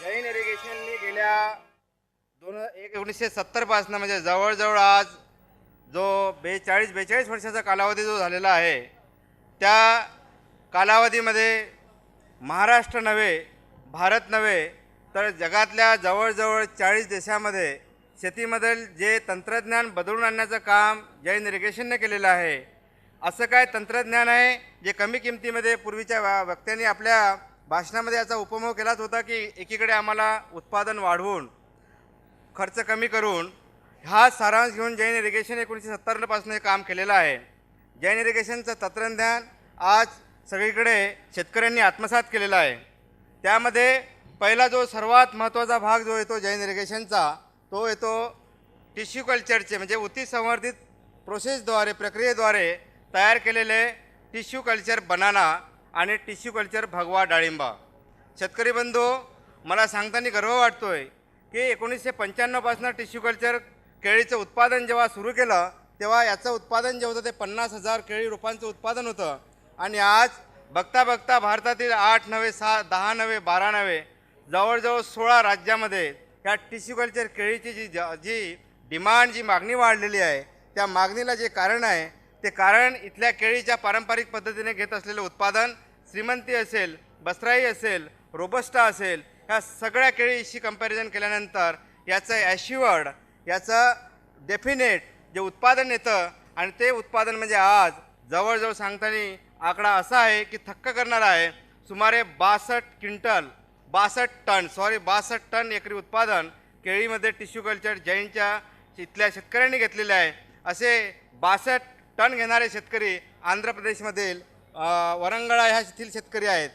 जैन इरिगेशनने गेल्या 1970 पासून म्हणजे जवळजवळ आज जो 42 वर्षाचा कालावधी जो झालेला आहे, त्या कालावधीमध्ये महाराष्ट्र नव्हे, भारत नव्हे, तर जगातल्या जवळजवळ 40 देशामध्ये शेतीमधील जे तंत्रज्ञान बदलून आणण्याचं काम जैन इरिगेशनने केलेलं आहे. असं काय तंत्रज्ञान आहे जे कमी किमतीमध्ये पूर्वीच्या वक्त्यांनी आपल्या भाषणामध्ये याचा उपमोग केलाच होता की एकीकडे आम्हाला उत्पादन वाढवून खर्च कमी करून हा सारांश घेऊन जैन इरिगेशन 1970 पासून हे काम केलेलं आहे. जैन इरिगेशनचं तंत्रज्ञान आज सगळीकडे शेतकऱ्यांनी आत्मसात केलेला आहे. त्यामध्ये पहिला जो सर्वात महत्त्वाचा भाग जो येतो जैन इरिगेशनचा, तो येतो टिश्यू कल्चरचे म्हणजे उती संवर्धित प्रोसेसद्वारे प्रक्रियेद्वारे तयार केलेले टिश्यू कल्चर बनाना आणि टिश्यू कल्चर भगवा डाळिंबा. शेतकरी बंधू, मला सांगताना गर्व वाटतो आहे की 1995 पासून टिश्यू कल्चर केळीचं उत्पादन जेव्हा सुरू केलं तेव्हा याचं उत्पादन जे होतं ते 50,000 केळी रोपांचं उत्पादन होतं. आणि आज बघता बघता भारतातील 8 नव्हे 6 10 नव्हे 12 नव्हे जवळजवळ 16 राज्यामध्ये ह्या टिश्यू कल्चर केळीची जी डिमांड जी मागणी वाढलेली आहे, त्या मागणीला जे कारण आहे ते कारण इथल्या केळीच्या पारंपरिक पद्धतीने घेत असलेले उत्पादन श्रीमंती असेल, बसराई असेल, रोबस्टा असेल, ह्या सगळ्या केळीशी कंपॅरिझन केल्यानंतर याचं ॲश्युअर्ड, याचं डेफिनेट जे उत्पादन येतं आणि ते उत्पादन म्हणजे आज जवळजवळ सांगताना आकडा असा आहे की थक्क करणारा आहे. सुमारे 62 टन एकरी उत्पादन केळीमध्ये टिश्यू कल्चर जैनच्या इथल्या शेतकऱ्यांनी घेतलेले आहे. असे 62 टन घेणारे शेतकरी आंध्र प्रदेशमधील वरंगळा ह्या येथील शेतकरी आहेत.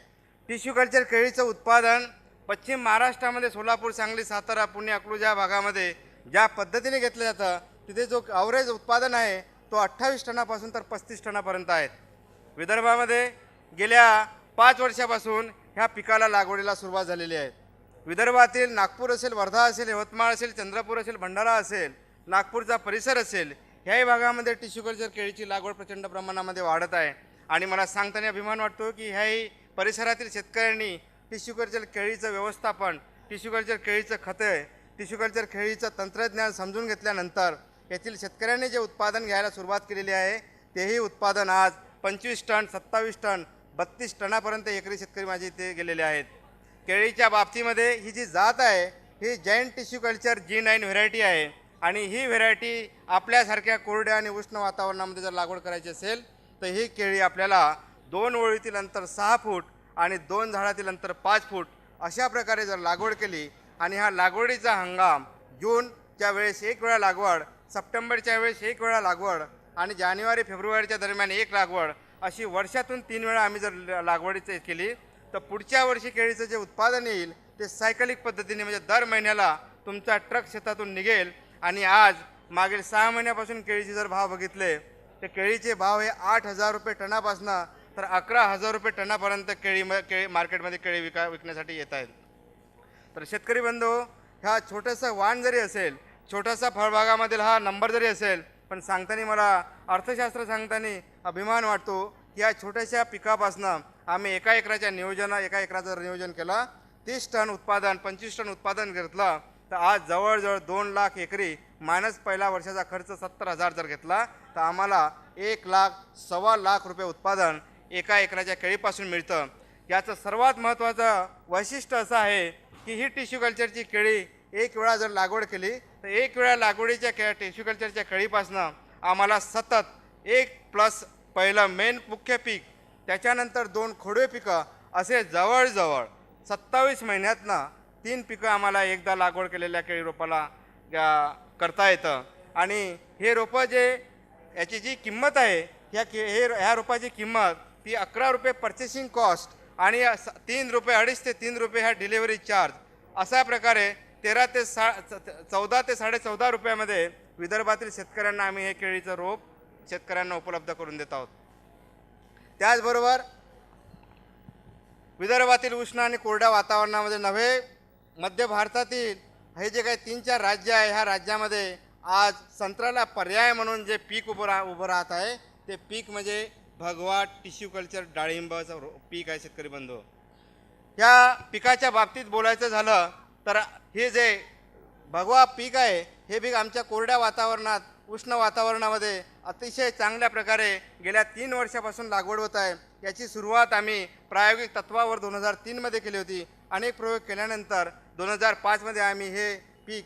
टिश्यू कल्चर केळीचं उत्पादन पश्चिम महाराष्ट्रामध्ये सोलापूर, सांगली, सातारा, पुणे, अकलूज या भागामध्ये ज्या पद्धतीने घेतलं जातं तिथे जो ॲव्हरेज उत्पादन आहे तो 28 टनापासून तर 35 टनापर्यंत आहेत. विदर्भामध्ये गेल्या 5 वर्षापासून ह्या पिकाला लागवडीला सुरुवात झालेली आहे. विदर्भातील नागपूर असेल, वर्धा असेल, यवतमाळ असेल, चंद्रपूर असेल, भंडारा असेल, नागपूरचा परिसर असेल, ह्याही भागामध्ये टिश्यू कल्चर केळीची लागवड प्रचंड प्रमाणामध्ये वाढत आहे. आणि मला सांगताना अभिमान वाटतो की ह्याही परिसरातील शेतकऱ्यांनी टिश्यू कल्चर केळीचं व्यवस्थापन, टिश्यू कल्चर केळीचं खते, टिश्यू कल्चर केळीचं तंत्रज्ञान समजून घेतल्यानंतर येथील शेतकऱ्यांनी जे उत्पादन घ्यायला सुरुवात केलेली आहे तेही उत्पादन आज 25 टन, 27 टन, 32 टनापर्यंत एकरी शेतकरी माझे इथे गेलेले आहेत. केळीच्या बाबतीमध्ये ही जी जात आहे ही Jain tissue culture G9 variety आहे. आणि ही व्हेरायटी आपल्यासारख्या कोरड्या आणि उष्ण वातावरणामध्ये जर लागवड करायची असेल तर ही केळी आपल्याला 2 ओळीतील अंतर 6 फूट आणि 2 झाडातील अंतर 5 फूट अशा प्रकारे जर लागवड केली आणि हा लागवडीचा हंगाम जूनच्या वेळेस एक वेळा लागवड, सप्टेंबरच्या वेळेस एक वेळा लागवड आणि जानेवारी फेब्रुवारीच्या दरम्यान एक लागवड, अशी वर्षातून 3 वेळा आम्ही जर लागवडीचे केली तर पुढच्या वर्षी केळीचं जे उत्पादन येईल ते सायकलिक पद्धतीने म्हणजे दर महिन्याला तुमचा ट्रक शेतातून निघेल. आणि आज मागील 6 महिन्यापासून केळीचे जर भाव बघितले तर केळीचे भाव हे 8,000 रुपये टनापासून तर 11,000 रुपये टनापर्यंत केळी मार्केटमध्ये केळी विकण्यासाठी येत आहेत. तर शेतकरी बंधू, ह्या छोटंसं वाण जरी असेल, छोटासा फळबागामधील हा नंबर जरी असेल, पण सांगताना मला अर्थशास्त्र सांगताना अभिमान वाटतो की या छोट्याशा पिकापासून आम्ही एका एकराचं जर नियोजन केलं, 30 टन उत्पादन, 25 टन उत्पादन घेतलं तर आज जवळजवळ 2 लाख एकरी मायनस पहिला वर्षाचा खर्च 70,000 जर घेतला तर आम्हाला 1,00,000 लाख रुपये उत्पादन एका एकराच्या केळीपासून मिळतं. याचं सर्वात महत्त्वाचं वैशिष्ट्य असं आहे की ही टिश्यू कल्चरची केळी एक वेळा जर लागवड केली तर एक वेळा लागवडीच्या टिश्यू कल्चरच्या केळीपासून आम्हाला सतत एक प्लस पहिलं मेन मुख्य पीक, त्याच्यानंतर 2 खोडवे पिकं असे जवळजवळ 27 महिन्यातनं 3 पिकं आम्हाला एकदा लागवड केलेल्या केळी रोपाला करता येतं. आणि हे रोपं जे याची जी किंमत आहे ह्या रोपाची किंमत ती 11 रुपये पर्चेसिंग कॉस्ट आणि 3 रुपये 2.5 ते 3 रुपये ह्या डिलिव्हरी चार्ज, अशा प्रकारे 14 ते 14.5 रुपयामध्ये विदर्भातील शेतकऱ्यांना आम्ही हे केळीचं रोप शेतकऱ्यांना उपलब्ध करून देत आहोत. त्याचबरोबर विदर्भातील उष्ण आणि कोरड्या वातावरणामध्ये नव्हे, मध्य भारतातील हे जे काही 3-4 राज्य आहे ह्या राज्यामध्ये आज संत्र्याला पर्याय म्हणून जे पीक उभं राहत आहे ते पीक म्हणजे भगवा टिश्यू कल्चर डाळिंबाचं पीक आहे. शेतकरी बंधू, ह्या पिकाच्या बाबतीत बोलायचं झालं तर हे जे भगवा पीक आहे हे पीक आमच्या कोरड्या वातावरणात उष्ण वातावरणामध्ये अतिशय चांगल्या प्रकारे गेल्या 3 वर्षापासून लागवड होत आहे. याची सुरुवात आम्ही प्रायोगिक तत्वावर 2003मध्ये केली होती. अनेक प्रयोग केल्यानंतर 2005मध्ये आम्ही हे पीक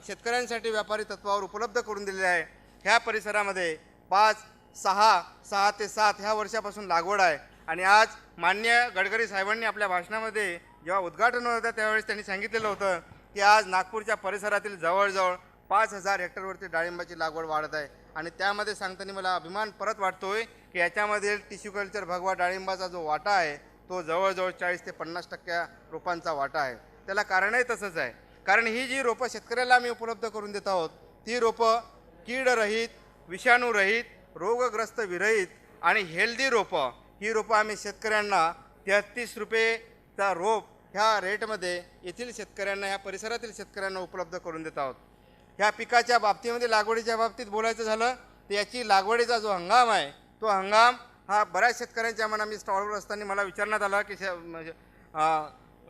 शेतकऱ्यांसाठी व्यापारी तत्वावर उपलब्ध करून दिलेले आहे. ह्या परिसरामध्ये 5, 6 ते 7 ह्या वर्षापासून लागवड आहे. आणि आज माननीय गडकरी साहेबांनी आपल्या भाषणामध्ये जेव्हा उद्घाटन होतं त्यावेळेस त्यांनी सांगितलेलं होतं की आज नागपूरच्या परिसरातील जवळजवळ 5,000 हेक्टरवरती डाळिंबाची लागवड वाढत आहे. आणि त्यामध्ये सांगताना मला अभिमान परत वाटतोय की याच्यामध्ये टिश्यू कल्चर भगवा डाळिंबाचा जो वाटा आहे तो जवळजवळ 40 ते 50% रोपांचा वाटा आहे. त्याला कारणही तसंच आहे, कारण ही जी रोपं शेतकऱ्याला आम्ही उपलब्ध करून देत आहोत ती रोपं कीडरहित, विषाणूरहित, रोगग्रस्त विरहित आणि हेल्दी रोपं, ही रोपं आम्ही शेतकऱ्यांना 33 रुपयेचा रोप ह्या रेटमध्ये येथील शेतकऱ्यांना, ह्या परिसरातील शेतकऱ्यांना उपलब्ध करून देत आहोत. ह्या पिकाच्या बाबतीमध्ये लागवडीच्या बाबतीत बोलायचं झालं तर याची लागवडीचा जो हंगाम आहे तो हंगाम हा बऱ्याच शेतकऱ्यांच्या मना मी स्टॉलवर असताना मला विचारण्यात आला की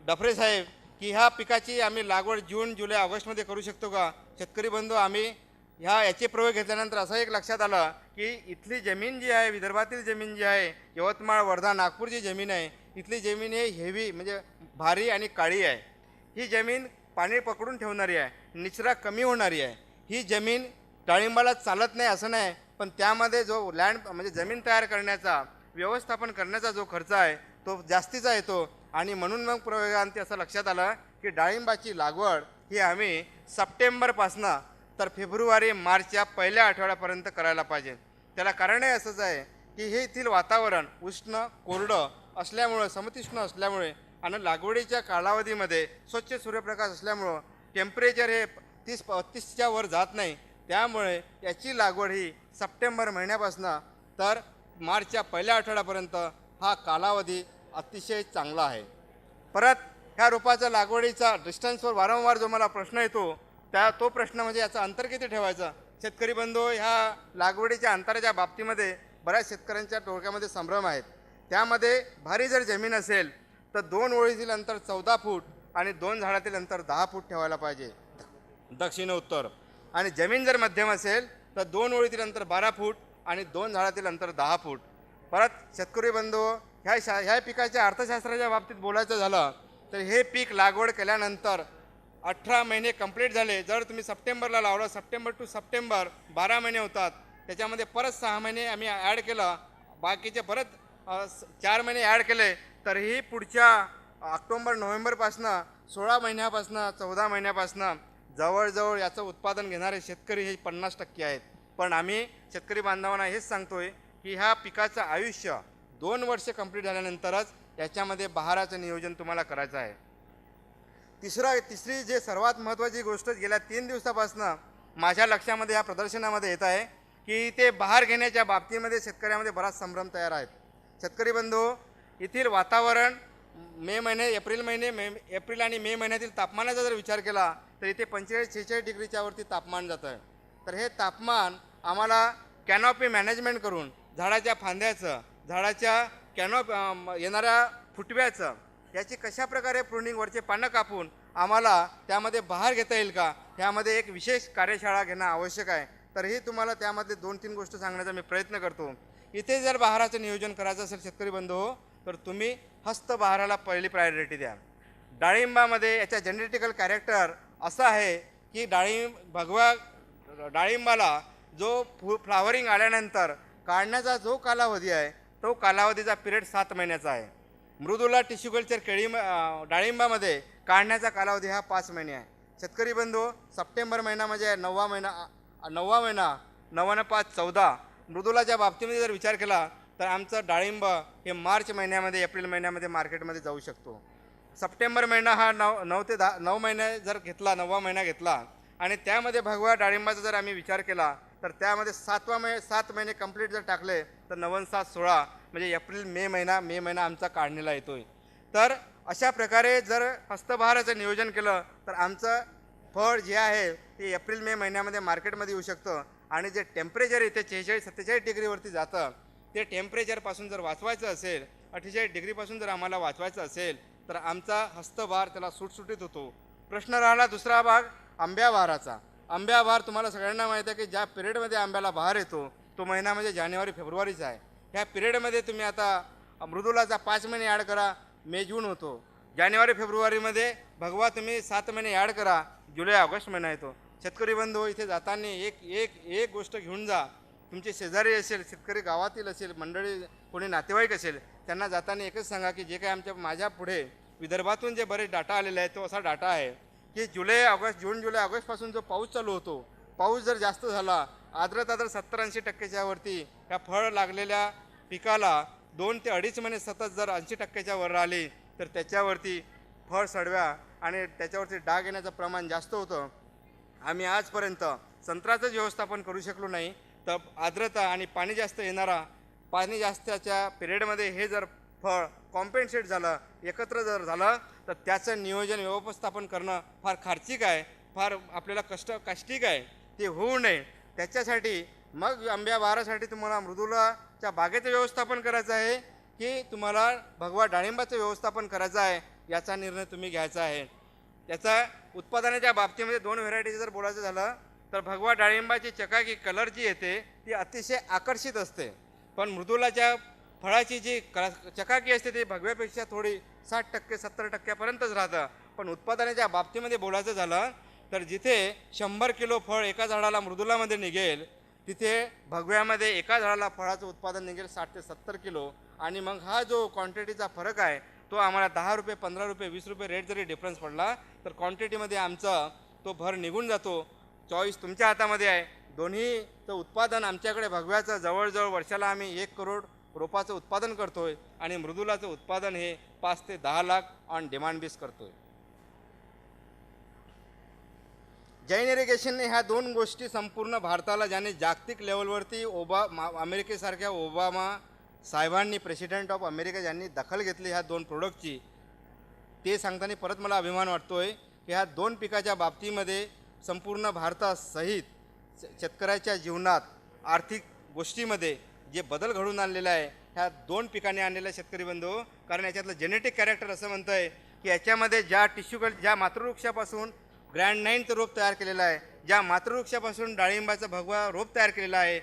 डफरे साहेब की ह्या पिकाची आम्ही लागवड जून, जुलै, ऑगस्टमध्ये करू शकतो का? शेतकरी बंधू, आम्ही याचे प्रयोग घेतल्यानंतर असं एक लक्षात आलं की इथली जमीन जी आहे, विदर्भातील जमीन जी आहे, यवतमाळ, वर्धा, नागपूर जी जमीन आहे, इथली जमीन हे हेवी म्हणजे भारी आणि काळी आहे. ही जमीन पाणी पकडून ठेवणारी आहे, निचरा कमी होणारी आहे. ही जमीन डाळिंबाला चालत नाही असं नाही, पण त्यामध्ये जो लँड म्हणजे जमीन तयार करण्याचा, व्यवस्थापन करण्याचा जो खर्च आहे तो जास्तीचा येतो. आणि म्हणून मग प्रयोगांती असं लक्षात आलं की डाळिंबाची लागवड ही आम्ही सप्टेंबरपासनं तर फेब्रुवारी, मार्चच्या पहिल्या आठवड्यापर्यंत करायला पाहिजे. त्याला कारणही असंच आहे की हे येथील वातावरण उष्ण, कोरडं असल्यामुळं, समतीक्ष्ण असल्यामुळे आणि लागवडीच्या कालावधीमध्ये स्वच्छ सूर्यप्रकाश असल्यामुळं टेम्परेचर हे 30-32च्या वर जात नाही. त्यामुळे याची लागवड ही सप्टेंबर महिन्यापासून तर मार्चच्या पहिल्या आठवड्यापर्यंत हा कालावधी अतिशय चांगला आहे. परत ह्या रोपाच्या लागवडीचा डिस्टन्सवर वारंवार जो मला प्रश्न येतो तो प्रश्न म्हणजे याचं अंतर किती ठेवायचं. शेतकरी बंधू, ह्या लागवडीच्या अंतराच्या बाबतीमध्ये बऱ्याच शेतकऱ्यांच्या डोक्यामध्ये संभ्रम आहेत. त्यामध्ये भारी जर जमीन असेल तर 2 ओळीतील अंतर 14 फूट आणि 2 झाडातील अंतर 10 फूट ठेवायला पाहिजे दक्षिण उत्तर. आणि जमीन जर मध्यम असेल तर 2 ओळीतील अंतर 12 फूट आणि 2 झाडातील अंतर 10 फूट. परत शेतकरी बंधू, ह्या पिकाच्या अर्थशास्त्राच्या बाबतीत बोलायचं झालं तर हे पीक लागवड केल्यानंतर 18 महिने कंप्लीट झाले. जर तुम्ही सप्टेंबरला लावलं, सप्टेंबर टू सप्टेंबर 12 महिने होतात. त्याच्यामध्ये परत 6 महिने आम्ही ॲड केलं, बाकीचे परत 4 महिने ॲड केले, तर ही पुढच्या ऑक्टोबर, नोव्हेंबरपासनं 16 महिन्यापासनं 14 महिन्यापासनं जवळजवळ याचं उत्पादन घेणारे शेतकरी हे 50% आहेत. पण आम्ही शेतकरी बांधवांना हेच सांगतोय की ह्या पिकाचं आयुष्य 2 वर्ष कंप्लीट झाल्यानंतरच याच्यामध्ये बहाराचं नियोजन तुम्हाला करायचं आहे. तिसरी जे सर्वात महत्त्वाची गोष्ट गेल्या 3 दिवसापासून माझ्या लक्षामध्ये या प्रदर्शनामध्ये येत आहे की ते बहार घेण्याच्या बाबतीमध्ये शेतकऱ्यामध्ये बराच संभ्रम तयार आहेत. शेतकरी बंधू, येथील वातावरण एप्रिल आणि मे महिन्यातील तापमानाचा जर विचार केला तर इथे 45-46 डिग्रीच्या वरती तापमान जातं आहे. तर हे तापमान आम्हाला कॅनॉपी मॅनेजमेंट करून झाडाच्या फांद्याचं, झाडाच्या येणाऱ्या फुटव्याचं, याची कशाप्रकारे प्रुनिंग, वरचे पानं कापून आम्हाला त्यामध्ये बहार घेता येईल का, ह्यामध्ये एक विशेष कार्यशाळा घेणं आवश्यक आहे. तर हे तुम्हाला त्यामध्ये 2-3 गोष्ट सांगण्याचा मी प्रयत्न करतो. इथे जर बहाराचं नियोजन करायचं असेल शेतकरी बंधू तर तुम्ही हस्तबहाराला पहिली प्रायोरिटी द्या. डाळिंबामध्ये याच्या जेनेटिकल कॅरेक्टर असं आहे की भगवा डाळिंबाला जो फ्लावरिंग आल्यानंतर काढण्याचा जो कालावधी आहे तो कालावधीचा पिरियड 7 महिन्याचा आहे. मृदुला टिश्यू कल्चर डाळिंबामध्ये काढण्याचा कालावधी हा 5 महिने आहे. शेतकरी बंधू, सप्टेंबर महिना म्हणजे 9वा महिना, 9 आणि 5 14. मृदुलाच्या बाबतीमध्ये जर विचार केला तर आमचं डाळिंब हे मार्च महिन्यामध्ये, एप्रिल महिन्यामध्ये मार्केटमध्ये जाऊ शकतो. सप्टेंबर महिना हा 9 महिने जर घेतला, 9वा महिना घेतला आणि त्यामध्ये भगवा डाळिंबाचा जर आम्ही विचार केला तर त्यामध्ये 7 महिने कंप्लीट जर टाकले तर 9 7 16 म्हणजे एप्रिल मे महिना आमचा काढणीला येतोय. तर अशा प्रकारे जर हस्तबहाराचं नियोजन केलं तर आमचं फळ जे आहे ते एप्रिल मे महिन्यामध्ये मार्केटमध्ये येऊ शकतं. आणि जे टेम्परेचर इथे 46-47 डिग्रीवरती जातं ते टेम्परेचरपासून जर वाचवायचं असेल, 48 डिग्रीपासून जर आम्हाला वाचवायचं असेल तर आमचा हस्तभार त्याला सुटसुटीत होतो. प्रश्न राहिला दुसरा भाग आंब्या बहाराचा. आंब्या बहार तुम्हाला सगळ्यांना माहीत आहे की ज्या पिरियडमध्ये आंब्याला बहार येतो तो महिना म्हणजे जानेवारी फेब्रुवारीचा आहे. ह्या पिरियडमध्ये तुम्ही आता मृदुलाचा 5 महिने ॲड करा, मे जून होतो. जानेवारी फेब्रुवारीमध्ये भगवा तुम्ही 7 महिने ॲड करा, जुलै ऑगस्ट महिना येतो. शेतकरी बंधू इथे जाताना एक एक एक गोष्ट घेऊन जा. तुमचे शेजारी असेल, शेतकरी गावातील असेल, मंडळी कोणी नातेवाईक असेल, त्यांना जाताना एकच सांगा की जे काही माझ्या पुढे विदर्भातून जे बरेच डाटा आलेले आहे तो असा डाटा आहे की जून जुलै ऑगस्टपासून जो पाऊस चालू होतो, पाऊस जर जास्त झाला, आर्द्रता जर 70-80% वरती या फळ लागलेल्या पिकाला 2 ते 2.5 महिने सतत जर 80% वर राहिली तर त्याच्यावरती फळ सडव्या आणि त्याच्यावरती डाग येण्याचं प्रमाण जास्त होतं. आम्ही आजपर्यंत संत्र्याचंच व्यवस्थापन करू शकलो नाही. तर आर्द्रता आणि पाणी जास्त येणारा, पाणी जास्तच्या पिरियडमध्ये हे जर फळ कॉम्पेन्सेट झालं, एकत्र जर झालं तर त्याचं नियोजन व्यवस्थापन करणं फार खर्चिक आहे, फार आपल्याला काष्टिक आहे. ते होऊ नये त्याच्यासाठी मग आंब्या बहारासाठी तुम्हाला मृदुलाच्या बागेचं व्यवस्थापन करायचं आहे की तुम्हाला भगवा डाळिंबाचं व्यवस्थापन करायचं आहे, याचा निर्णय तुम्ही घ्यायचा आहे. त्याचा उत्पादनाच्या बाबतीमध्ये 2 व्हेरायटीज जर बोलायचं झालं तर भगवा डाळिंबाची चकाकी कलर जी येते ती अतिशय आकर्षित असते, पण मृदुलाच्या फळाची जी चकाकी असते ती भगव्यापेक्षा थोडी 60% 70%पर्यंतच राहतं. पण उत्पादनाच्या बाबतीमध्ये बोलायचं झालं तर जिथे 100 किलो फळ एका झाडाला मृदुलामध्ये निघेल तिथे भगव्यामध्ये एका झाडाला फळाचं उत्पादन निघेल 60 ते 70 किलो. आणि मग हा जो क्वांटिटीचा फरक आहे तो आम्हाला 10 रुपये 15 रुपये 20 रुपये रेट जरी डिफरन्स पडला तर क्वांटिटीमध्ये आमचा तो भर निघून जातो. चॉईस तुमच्या हातामध्ये आहे. दोन्हीचं उत्पादन आमच्याकडे भगव्याचं जवळजवळ वर्षाला आम्ही 1 करोड रोपाचं उत्पादन करतोय आणि मृदुलाचं उत्पादन हे 5 ते 10 लाख ऑन डिमांड बेस करतोय. जैन इरिगेशनने ह्या 2 गोष्टी संपूर्ण भारताला, ज्याने जागतिक लेवलवरती अमेरिकेसारख्या ओबामा साहेबांनी, प्रेसिडेंट ऑफ अमेरिका ज्यांनी दखल घेतली ह्या 2 प्रोडक्टची, ते सांगताना परत मला अभिमान वाटतोय की ह्या 2 पिकाच्या बाबतीमध्ये संपूर्ण भारतासहित शेतकऱ्याच्या जीवनात आर्थिक गोष्टीमध्ये जे बदल घडून आणलेला आहे ह्या 2 पिकांनी आणलेल्या शेतकरी बंधू. कारण याच्यातलं जेनेटिक कॅरेक्टर असं म्हणतं आहे की याच्यामध्ये ज्या मातृवृक्षापासून ग्रँड 9चं रोप तयार केलेलं आहे, ज्या मातृवृक्षापासून डाळिंबाचा भगवा रोप तयार केलेला आहे,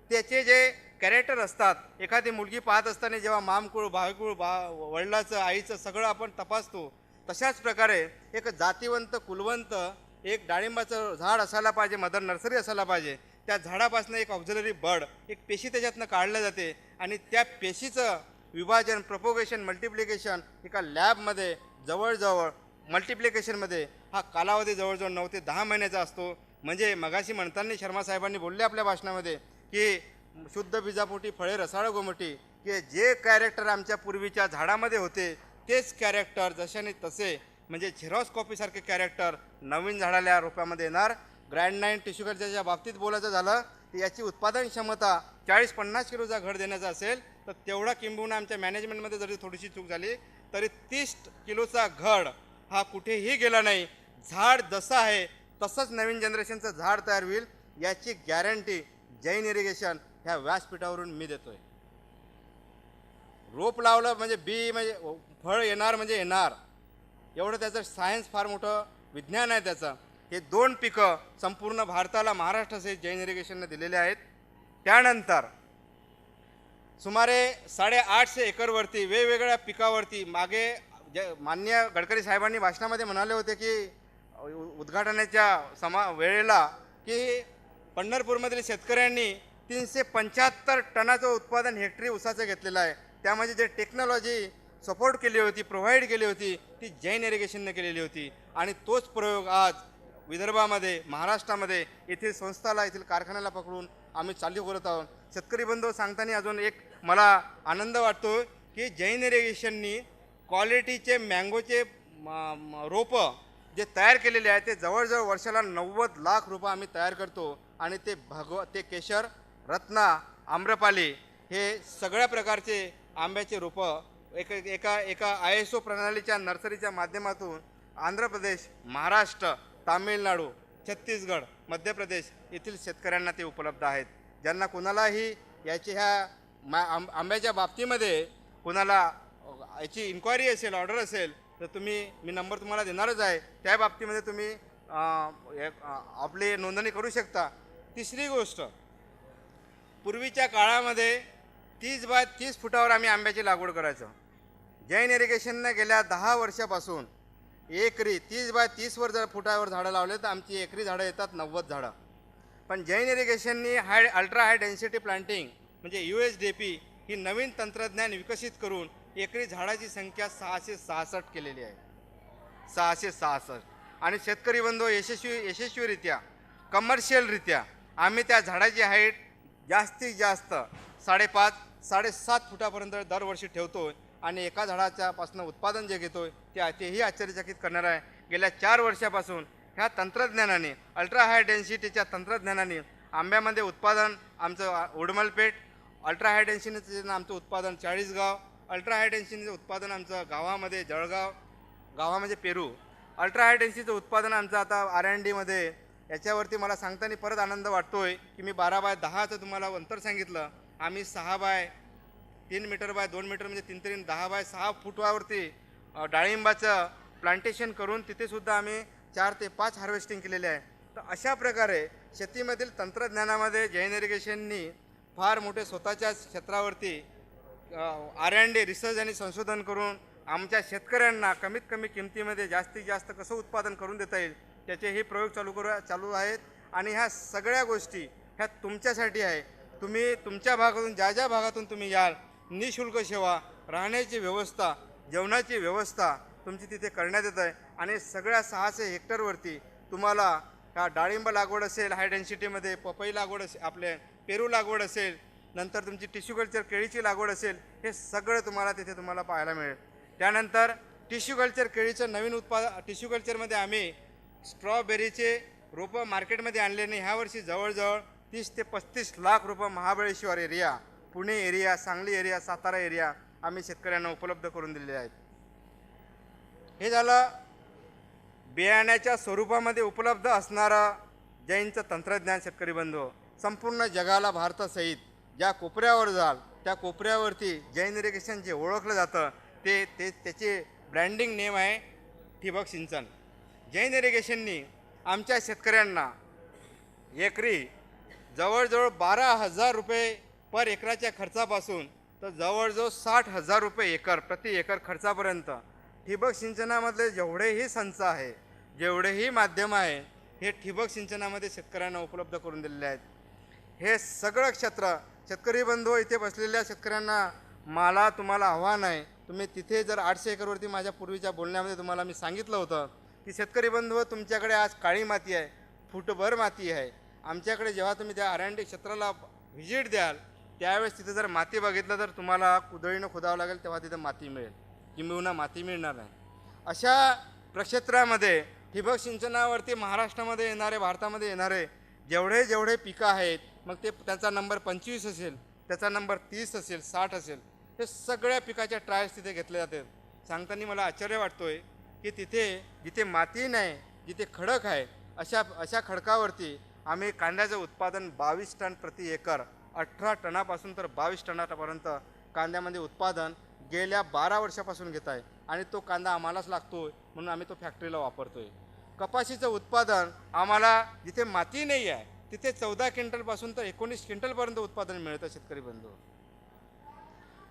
त्याचे जे कॅरेक्टर असतात, एखादी मुलगी पाहत असताना जेव्हा मामकुळ भावकुळ वडिलाचं आईचं सगळं आपण तपासतो, तशाच प्रकारे एक जातीवंत कुलवंत एक डाळिंबाचं झाड असायला पाहिजे, मदर नर्सरी असायला पाहिजे. त्या झाडापासून एक ऑक्झिलरी बर्ड, एक पेशी त्याच्यातनं काढल्या जाते आणि त्या पेशीचं विभाजन, प्रोपोगेशन, मल्टिप्लिकेशन एका लॅबमध्ये जवळजवळ मल्टिप्लिकेशनमध्ये हा कालावधी जवळजवळ 9 ते 10 महिन्याचा असतो. म्हणजे मगाशी म्हणताना शर्मा साहेबांनी बोलले आपल्या भाषणामध्ये की शुद्ध बीजापोटी फळे रसाळ गोमटी, की जे कॅरेक्टर आमच्या पूर्वीच्या झाडामध्ये होते तेच कॅरेक्टर जशाने तसे म्हणजे झेरॉक्स कॉपीसारखे कॅरेक्टर नवीन झाडाला रोपामध्ये येणार. ग्रँड 9 टिश्यू कल्चरच्या बाबतीत बोलायचं झालं तर याची उत्पादन क्षमता 40-50 किलोचा घड देण्याचा असेल तर तेवढा किंबहुना आमच्या मॅनेजमेंटमध्ये जरी थोडीशी चूक झाली तरी 30 किलोचा घड हा कुठेही गेला नाही. झाड जसं आहे तसंच नवीन जनरेशनचं झाड तयार होईल याची गॅरंटी जैन इरिगेशन ह्या व्यासपीठावरून मी देतोय. रोप लावलं म्हणजे बी म्हणजे फळ येणार म्हणजे येणार, एवढं त्याचं सायन्स फार मोठं विज्ञान आहे त्याचं. हे 2 पिकं संपूर्ण भारताला महाराष्ट्रासहित जैन इरिगेशनने दिलेले आहेत. त्यानंतर सुमारे 850 एकरवरती वेगवेगळ्या पिकावरती मागे माननीय गडकरी साहेबांनी भाषणामध्ये म्हणाले होते की उद्घाटनाच्या वेळेला की पंढरपूरमधील शेतकऱ्यांनी 375 टनाचं उत्पादन हेक्टरी ऊसाचं घेतलेलं आहे. त्यामध्ये जे टेक्नॉलॉजी सपोर्ट केली होती, प्रोव्हाइड केली होती, ती जैन इरिगेशनने केलेली होती. आणि तोच प्रयोग आज विदर्भामध्ये, महाराष्ट्रामध्ये येथील संस्थाला, येथील कारखान्याला पकडून आम्ही चालू करत आहोत. शेतकरी बंधू सांगताना अजून एक मला आनंद वाटतो की जैन इरिगेशननी क्वालिटीचे मँगोचे रोपं जे तयार केलेले आहे ते जवळजवळ वर्षाला 90 लाख रुपये आम्ही तयार करतो. आणि ते केशर, रत्ना, आम्रपाली हे सगळ्या प्रकारचे आंब्याचे रोपं एका ISO प्रणालीच्या नर्सरीच्या माध्यमातून आंध्र प्रदेश, महाराष्ट्र, तामिळनाडू, छत्तीसगड, मध्य प्रदेश येथील शेतकऱ्यांना ते उपलब्ध आहेत. ज्यांना कोणालाही याची ह्या आंब्याच्या बाबतीमध्ये कोणाला याची इन्क्वायरी असेल, ऑर्डर असेल तर मी नंबर तुम्हाला देणारच आहे, त्या बाबतीमध्ये तुम्ही आपली नोंदणी करू शकता. तिसरी गोष्ट, पूर्वीच्या काळामध्ये 30 बाय 30 फुटावर आम्ही आंब्याची लागवड करायचो. जैन इरिगेशनने गेल्या 10 वर्षापासून एकरी 30 बाय 30वर जर फुटावर झाडं लावले तर आमची एकरी झाडं येतात 90 झाडं. पण जैन इरिगेशननी अल्ट्रा हाय डेन्सिटी प्लांटिंग म्हणजे UHDP ही नवीन तंत्रज्ञान विकसित करून एकरी झाडाची संख्या 666 केलेली आहे. 666. आणि शेतकरी बंधू यशस्वीरित्या कमर्शियलरित्या आम्ही त्या झाडाची हाईट जास्तीत जास्त 5.5 7.5 फुटापर्यंत दरवर्षी ठेवतो आणि एका झाडाच्यापासून उत्पादन जे घेतो तेही आश्चर्यचकित करणार आहे. गेल्या 4 वर्षापासून ह्या तंत्रज्ञानाने अल्ट्रा हाय डेन्सिटीच्या तंत्रज्ञानाने आंब्यामध्ये उत्पादन आमचं उडमलपेठ, अल्ट्रा हाय डेन्सिटीचं आमचं उत्पादन चाळीसगाव, अल्ट्रा हाय डेन्सिटीचं उत्पादन आमचं गावामध्ये जळगाव, गावामध्ये पेरू, अल्ट्रा हाय डेन्सिटीचं उत्पादन आमचं आता R&Dमध्ये. याच्यावरती मला सांगताना परत आनंद वाटतोय की मी 12 बाय 10चं तुम्हाला अंतर सांगितलं. आम्ही 6 बाय 3 मीटर बाय 2 मीटर म्हणजे 3 10 बाय 6 फुटावरती डाळिंबाचं प्लांटेशन करून तिथेसुद्धा आम्ही 4 ते 5 हार्वेस्टिंग केलेले आहे. तर अशा प्रकारे शेतीमधील तंत्रज्ञानामध्ये जैन इरिगेशननी फार मोठे स्वतःच्या क्षेत्रावरती R&D रिसर्च आणि संशोधन करून आमच्या शेतकऱ्यांना कमीत कमी किमतीमध्ये जास्तीत जास्त कसं उत्पादन करून देता येईल त्याचे हे प्रयोग चालू आहेत. आणि ह्या सगळ्या गोष्टी ह्या तुमच्यासाठी आहे. तुम्ही तुमच्या भागातून ज्या भागातून तुम्ही याल, निःशुल्क सेवा, राहण्याची व्यवस्था, जेवणाची व्यवस्था तुमची तिथे करण्यात येत आहे. आणि सगळ्या 600 हेक्टरवरती तुम्हाला हा डाळिंब लागवड असेल हाय डेन्सिटीमध्ये, पपई लागवड असेल, आपले पेरू लागवड असेल, नंतर तुमची टिश्यू कल्चर केळीची लागवड असेल, हे सगळं तुम्हाला तिथे पाहायला मिळेल. त्यानंतर टिश्यू कल्चर केळीचं नवीन टिश्यू कल्चरमध्ये आम्ही स्ट्रॉबेरीचे रोपं मार्केटमध्ये आणले नाही. ह्या वर्षी जवळजवळ 30 ते 35 लाख रुपये Mahabaleshwar area, Pune area, Sangli area, Satara area आम्ही शेतकऱ्यांना उपलब्ध करून दिलेले आहेत. हे झालं बियाण्याच्या स्वरूपामध्ये उपलब्ध असणारं जैनचं तंत्रज्ञान. शेतकरी बंधू, संपूर्ण जगाला भारतासहित ज्या कोपऱ्यावर जाल त्या कोपऱ्यावरती जैन इरिगेशन जे ओळखलं जातं त्याचे ब्रँडिंग नेम आहे ठिबक सिंचन. जैन इरिगेशननी आमच्या शेतकऱ्यांना एकरी जवळजवळ 12,000 रुपये पर एकराच्या खर्चापासून तर जवळजवळ 60,000 रुपये प्रति एकर खर्चापर्यंत ठिबक सिंचनामधले जेवढेही संच आहे, जेवढेही माध्यम आहे, हे ठिबक सिंचनामध्ये शेतकऱ्यांना उपलब्ध करून दिलेले आहेत. हे सगळं क्षेत्र शेतकरी बंधू इथे बसलेल्या शेतकऱ्यांना मला तुम्हाला आव्हान आहे, तुम्ही तिथे जर 800 एकरवरती माझ्या पूर्वीच्या बोलण्यामध्ये तुम्हाला मी सांगितलं होतं की शेतकरी बंधू तुमच्याकडे आज काळी माती आहे, फुटभर माती आहे. आमच्याकडे जेव्हा तुम्ही त्या R&D क्षेत्राला व्हिजिट द्याल त्यावेळेस तिथे जर माती बघितलं तर तुम्हाला कुदळीनं खोदावं लागेल, तेव्हा तिथं माती मिळेल, किंबहुना माती मिळणार नाही. अशा प्रक्षेत्रामध्ये ठिबक सिंचनावरती महाराष्ट्रामध्ये येणारे, भारतामध्ये येणारे जेवढे पिकं आहेत, मग ते त्याचा नंबर 25 असेल, त्याचा नंबर 30 असेल, 60 असेल, हे सगळ्या पिकाच्या ट्रायल्स तिथे घेतले जातात. सांगताना मला आश्चर्य वाटतोय की तिथे जिथे माती नाही, जिथे खडक आहे, अशा खडकावरती आम्ही कांद्याचं उत्पादन 22 टन प्रति एकर, 18 टनापासून तर 22 टनापर्यंत कांद्यामध्ये उत्पादन गेल्या 12 वर्षापासून घेत आहे. आणि तो कांदा आम्हालाच लागतो म्हणून आम्ही तो फॅक्टरीला वापरतोय. कपाशीचं उत्पादन आम्हाला जिथे माती नाही आहे तिथे 14 क्विंटलपासून तर 19 क्विंटलपर्यंत उत्पादन मिळतं. शेतकरी बंधू,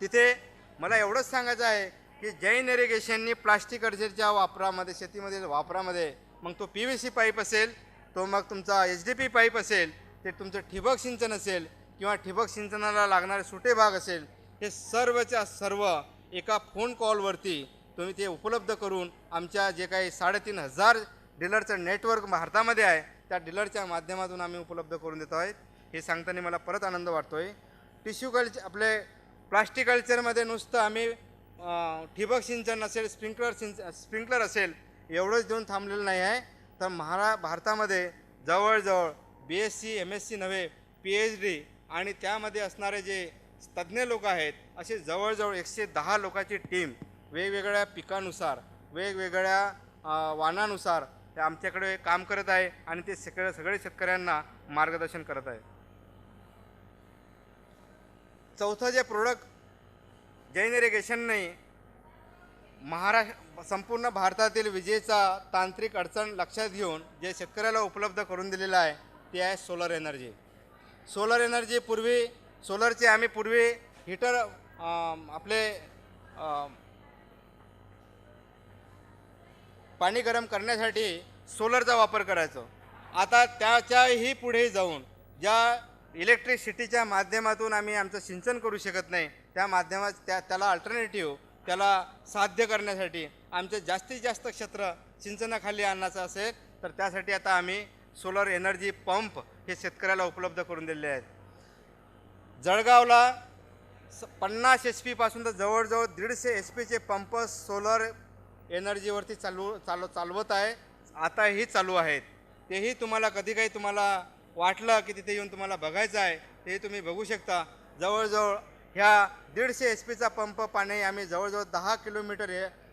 तिथे मला एवढंच सांगायचं आहे की जैन इरिगेशननी प्लास्टिक कल्चरच्या वापरामध्ये, शेतीमध्ये वापरामध्ये, मग तो PVC पाईप असेल, तो मग तुमचा HDP पाईप असेल, ते तुमचं ठिबक सिंचन असेल किंवा ठिबक सिंचनाला लागणारे सुटे भाग असेल, हे सर्वच्या सर्व एका फोन कॉलवरती तुम्ही ते उपलब्ध करून आमच्या जे काही 3,500 डीलरचं नेटवर्क भारतामध्ये आहे त्या डीलरच्या माध्यमातून आम्ही उपलब्ध करून देतो आहेत. हे सांगताना मला परत आनंद वाटतो आहे. टिश्यू कल्चर, आपले प्लास्टिक कल्चरमध्ये नुसतं आम्ही ठिबक सिंचन असेल, स्प्रिंकलर असेल एवढंच देऊन थांबलेलं नाही आहे, तर भारतामध्ये जवळजवळ BSc MSc नव्हे PhD आणि त्यामध्ये असणारे जे तज्ज्ञ लोक आहेत, असे जवळजवळ 110 लोकांची टीम वेगवेगळ्या पिकानुसार, वेगवेगळ्या वाणानुसार ते आमच्याकडे काम करत आहे आणि ते सगळे शेतकऱ्यांना मार्गदर्शन करत आहे. चौथं जे प्रोडक्ट जैन इरिगेशनने संपूर्ण भारतातील विजेचा तांत्रिक अडचण लक्षात घेऊन जे शेतकऱ्याला उपलब्ध करून दिलेलं आहे ते आहे सोलर एनर्जी. सोलर एनर्जी सोलरचे आम्ही पूर्वी हीटर आपले पाणी गरम करण्यासाठी सोलरचा वापर करायचो. आता त्याच्याही पुढे जाऊन ज्या इलेक्ट्रिसिटीच्या माध्यमातून आम्ही आमचं सिंचन करू शकत नाही त्या त्याला अल्टरनेटिव्ह त्याला साध्य करण्यासाठी आमचे जास्तीत जास्त क्षेत्र सिंचनाखाली आणायचं असेल तर त्यासाठी आता आम्ही सोलर एनर्जी पंप हे शेतकऱ्याला उपलब्ध करून दिलेले आहेत. जळगावला 50 HP पासून तर जवळजवळ 150 HP पंप सोलर एनर्जीवरती चालवत आहे. आताही चालू आहेत. तेही तुम्हाला कधी काही तुम्हाला वाटलं की तिथे येऊन तुम्हाला बघायचं आहे तेही तुम्ही बघू शकता. जवळजवळ ह्या 150 HP पंप पाणी आम्ही जवळजवळ 10 किलोमीटर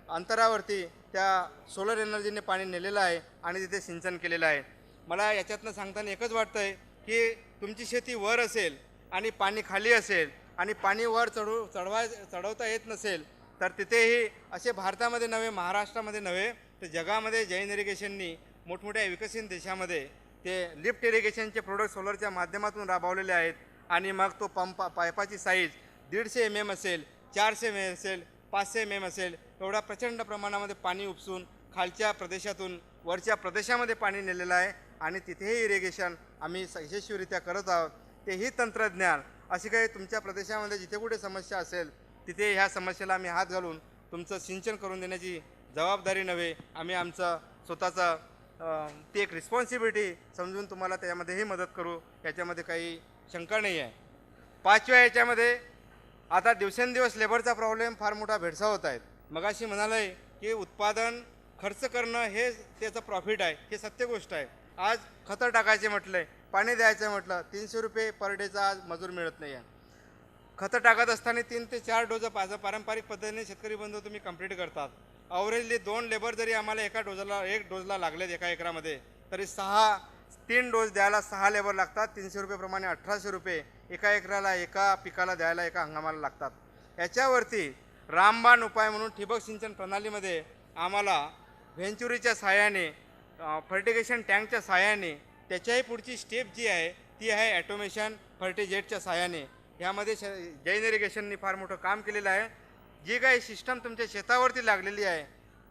अंतरावरती त्या सोलर एनर्जीने पाणी नेलेलं आहे आणि तिथे सिंचन केलेलं आहे. मला याच्यातनं सांगताना एकच वाटतं आहे की तुमची शेती वर असेल आणि पाणी खाली असेल आणि पाणी वर चढवता येत नसेल तर तिथेही असे भारतामध्ये नव्हे महाराष्ट्रामध्ये नव्हे तर जगामध्ये जैन इरिगेशननी मोठमोठ्या विकसित देशामध्ये ते लिफ्ट इरिगेशनचे प्रोडक्ट सोलरच्या माध्यमातून राबवलेले आहेत. आणि मग तो पाईपाची साईज 150 mm असेल, 400 mm असेल, 500 mm असेल, एवढा प्रचंड प्रमाणामध्ये पाणी उपसून खालच्या प्रदेशातून वरच्या प्रदेशामध्ये पाणी नेलेलं आहे आणि तिथेही इरिगेशन आम्ही यशस्वीरित्या करत आहोत. तेही तंत्रज्ञान अशी काही तुमच्या प्रदेशामध्ये जिथे कुठे समस्या असेल तिथे ह्या समस्येला आम्ही हात घालून तुमचं सिंचन करून देण्याची जबाबदारी नव्हे आम्ही आमचं स्वतःचं ती एक रिस्पॉन्सिबिलिटी समजून तुम्हाला त्याच्यामध्येही मदत करू, याच्यामध्ये काही शंका नाही आहे. 5व्या याच्यामध्ये आता दिवसेंदिवस लेबरचा प्रॉब्लेम फार मोठा भेडसावत आहेत. मगाशी म्हणाले की उत्पादन खर्च करणं हे त्याचं प्रॉफिट आहे, हे सत्य गोष्ट आहे. आज खतं टाकायचे म्हटलं, पाणी द्यायचं म्हटलं, 300 रुपये पर डेचा आज मजूर मिळत नाही आहे. खतं टाकत असताना 3 ते 4 डोज पारंपरिक पद्धतीने शेतकरी बंधू तुम्ही कंप्लीट करतात. अवरेजली 2 लेबर जरी आम्हाला एक डोजला लागलेत एका एकरामध्ये तरी 3 डोस द्यायला 6 लेबर लागतात. 300 रुपयेप्रमाणे 1800 रुपये एका एकराला एका पिकाला द्यायला एका हंगामाला लागतात. याच्यावरती रामबाण उपाय म्हणून ठिबक सिंचन प्रणालीमध्ये आम्हाला व्हेंचुरीच्या सहाय्याने फर्टिगेशन टँकच्या सहाय्याने त्याच्याही पुढची स्टेप जी आहे ती आहे ॲटोमेशन फर्टिजेटच्या सहाय्याने. ह्यामध्ये जैन इरिगेशननी फार मोठं काम केलेलं आहे. जी काही सिस्टम तुमच्या शेतावरती लागलेली आहे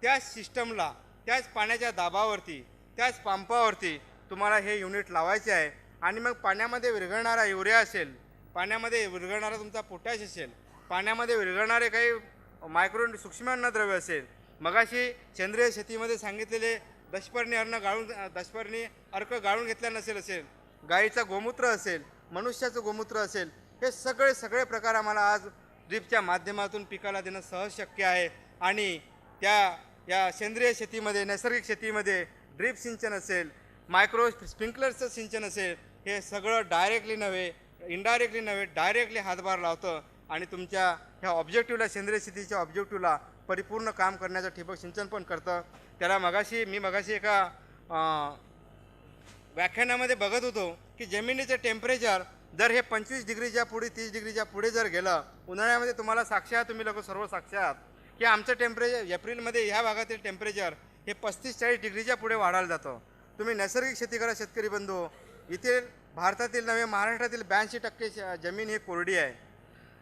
त्या सिस्टमला त्याच पाण्याच्या दाबावरती त्याच पंपावरती तुम्हाला हे युनिट लावायचे आहे. आणि मग पाण्यामध्ये विरघळणारा युरिया असेल, पाण्यामध्ये विरघळणारा तुमचा पोटॅश असेल, पाण्यामध्ये विरघळणारे काही मायक्रो सूक्ष्म अन्नद्रव्य असेल, मगाशी सेंद्रिय शेतीमध्ये सांगितलेले दशपर्णी अर्क गाळून घेतला असेल, गाईचं गोमूत्र असेल, मनुष्याचं गोमूत्र असेल, हे सगळे प्रकार आम्हाला आज ड्रीपच्या माध्यमातून पिकाला देणं सहज शक्य आहे. आणि या सेंद्रिय शेतीमध्ये नैसर्गिक शेतीमध्ये ड्रीप सिंचन असेल, मायक्रो स्प्रिंकलरचं सिंचन असेल, हे सगळं डायरेक्टली नव्हे इनडायरेक्टली नव्हे डायरेक्टली हातभार लावतं आणि तुमच्या ह्या ऑब्जेक्टिव्हला सेंद्रिय शेतीच्या ऑब्जेक्टिव्हला परिपूर्ण काम करण्याचं ठिबक सिंचन पण करतं. त्याला मी मगाशी एका व्याख्यानामध्ये बघत होतो की जमिनीचं टेम्परेचर जर हे 25 डिग्रीच्या पुढे 30 डिग्रीच्या पुढे जर गेलं, उन्हाळ्यामध्ये तुम्हाला साक्ष आहात, तुम्ही लोक सर्व साक्ष आहात की आमचं टेम्परेचर एप्रिलमध्ये ह्या भागातील टेम्परेचर हे 35-40 डिग्रीच्या पुढे वाढायला जातं. तुम्ही नैसर्गिक शेती करा शेतकरी बंधू, इथे भारतातील नव्हे महाराष्ट्रातील 82% जमीन ही कोरडी आहे.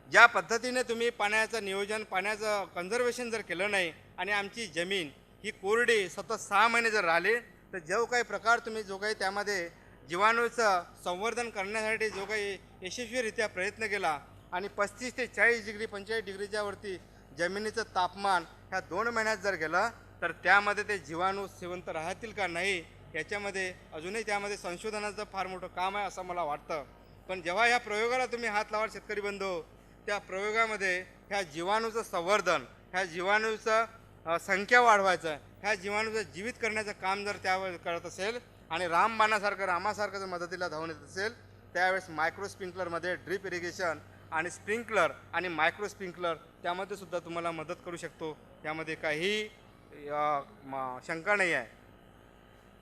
ज्या पद्धतीने तुम्ही पाण्याचं नियोजन पाण्याचं कन्झर्वेशन जर केलं नाही आणि आमची जमीन ही कोरडी सतत 6 महिने जर राहिले तर जो काही प्रकार तुम्ही जो काही त्यामध्ये जीवाणूचं संवर्धन करण्यासाठी जो काही यशस्वीरित्या प्रयत्न केला आणि 35 ते 40 डिग्री 45 डिग्रीच्या वरती जमिनीचं तापमान ह्या 2 महिन्यात जर गेलं तर त्यामध्ये ते जीवाणू जिवंत राहतील का नाही याच्यामध्ये अजूनही त्यामध्ये संशोधनाचं फार मोठं काम आहे असं मला वाटतं. पण जेव्हा ह्या प्रयोगाला तुम्ही हात लावाल शेतकरी बंधू, त्या प्रयोगामध्ये ह्या जीवाणूचं संवर्धन, ह्या जीवाणूचं संख्या वाढवायचं, ह्या जीवाणूचं जीवित करण्याचं काम जर त्यावेळेस करत असेल आणि रामासारखं जर मदतीला धावून येत असेल त्यावेळेस मायक्रो स्प्रिंकलरमध्ये ड्रीप इरिगेशन आणि स्प्रिंकलर आणि मायक्रो स्प्रिंकलर त्यामध्ये सुद्धा तुम्हाला मदत करू शकतो. त्यामध्ये काही शंका नाही आहे.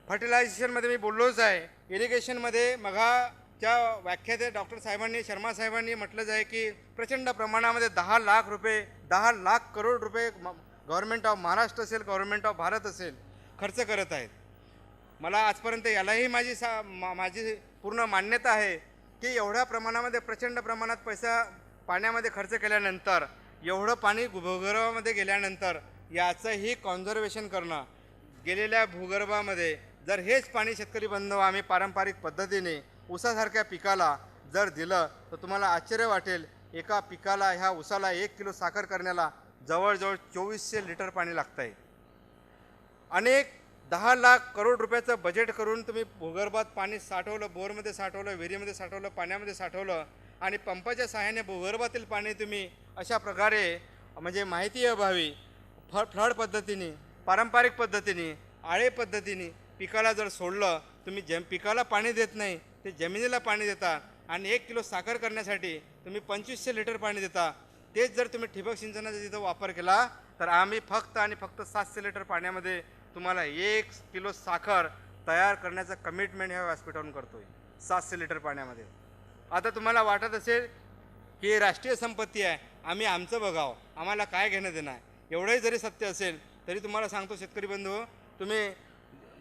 फर्टिलायझेशनमध्ये मी बोललोच आहे. इरिगेशनमध्ये मघाच्या व्याख्यात डॉक्टर शर्मा साहेबांनी म्हटलंच आहे की प्रचंड प्रमाणामध्ये 10 लाख करोड रुपये गव्हर्नमेंट ऑफ महाराष्ट्र असेल, गव्हर्नमेंट ऑफ भारत असेल, खर्च करत आहेत. मला आजपर्यंत यालाही माझी पूर्ण मान्यता आहे की एवढ्या प्रमाणामध्ये प्रचंड प्रमाणात पैसा पाण्यामध्ये खर्च केल्यानंतर, एवढं पाणी भूगर्भामध्ये गेल्यानंतर याचंही कॉन्झर्वेशन करणं, गेलेल्या भूगर्भामध्ये जर हेच पाणी शेतकरी बांधव आम्ही पारंपरिक पद्धतीने ऊसासारख्या पिकाला जर दिलं तर तुम्हाला आश्चर्य वाटेल, एका पिकाला ह्या ऊसाला 1 किलो साखर करण्याला जवळजवळ 2400 लिटर पाणी लागतं आहे. अनेक 10 लाख करोड रुपयाचं बजेट करून तुम्ही भूगर्भात पाणी साठवलं, बोरमध्ये साठवलं, विहिरीमध्ये साठवलं, पाण्यामध्ये साठवलं आणि पंपाच्या सहाय्याने भूगर्भातील पाणी तुम्ही अशा प्रकारे म्हणजे माहिती अभावी फ्लड पद्धतीने, पारंपरिक पद्धतीने, आळे पद्धतीने पिकाला जर सोडलं, तुम्ही पिकाला पाणी देत नाही, ते जमिनीला पाणी देता आणि 1 किलो साखर करण्यासाठी तुम्ही 2500 लिटर पाणी देता. तेच जर तुम्ही ठिबक सिंचनाचा तिथं वापर केला तर आम्ही फक्त आणि फक्त 700 लिटर पाण्यामध्ये तुम्हाला 1 किलो साखर तयार करण्याचं कमिटमेंट ह्या व्यासपीठावरून करतो आहे, 700 लिटर पाण्यामध्ये. आता तुम्हाला वाटत असेल की राष्ट्रीय संपत्ती आहे, आम्ही आमचं बघावं, आम्हाला काय घेणं देणं आहे. एवढंही जरी सत्य असेल तरी तुम्हाला सांगतो शेतकरी बंधू, तुम्ही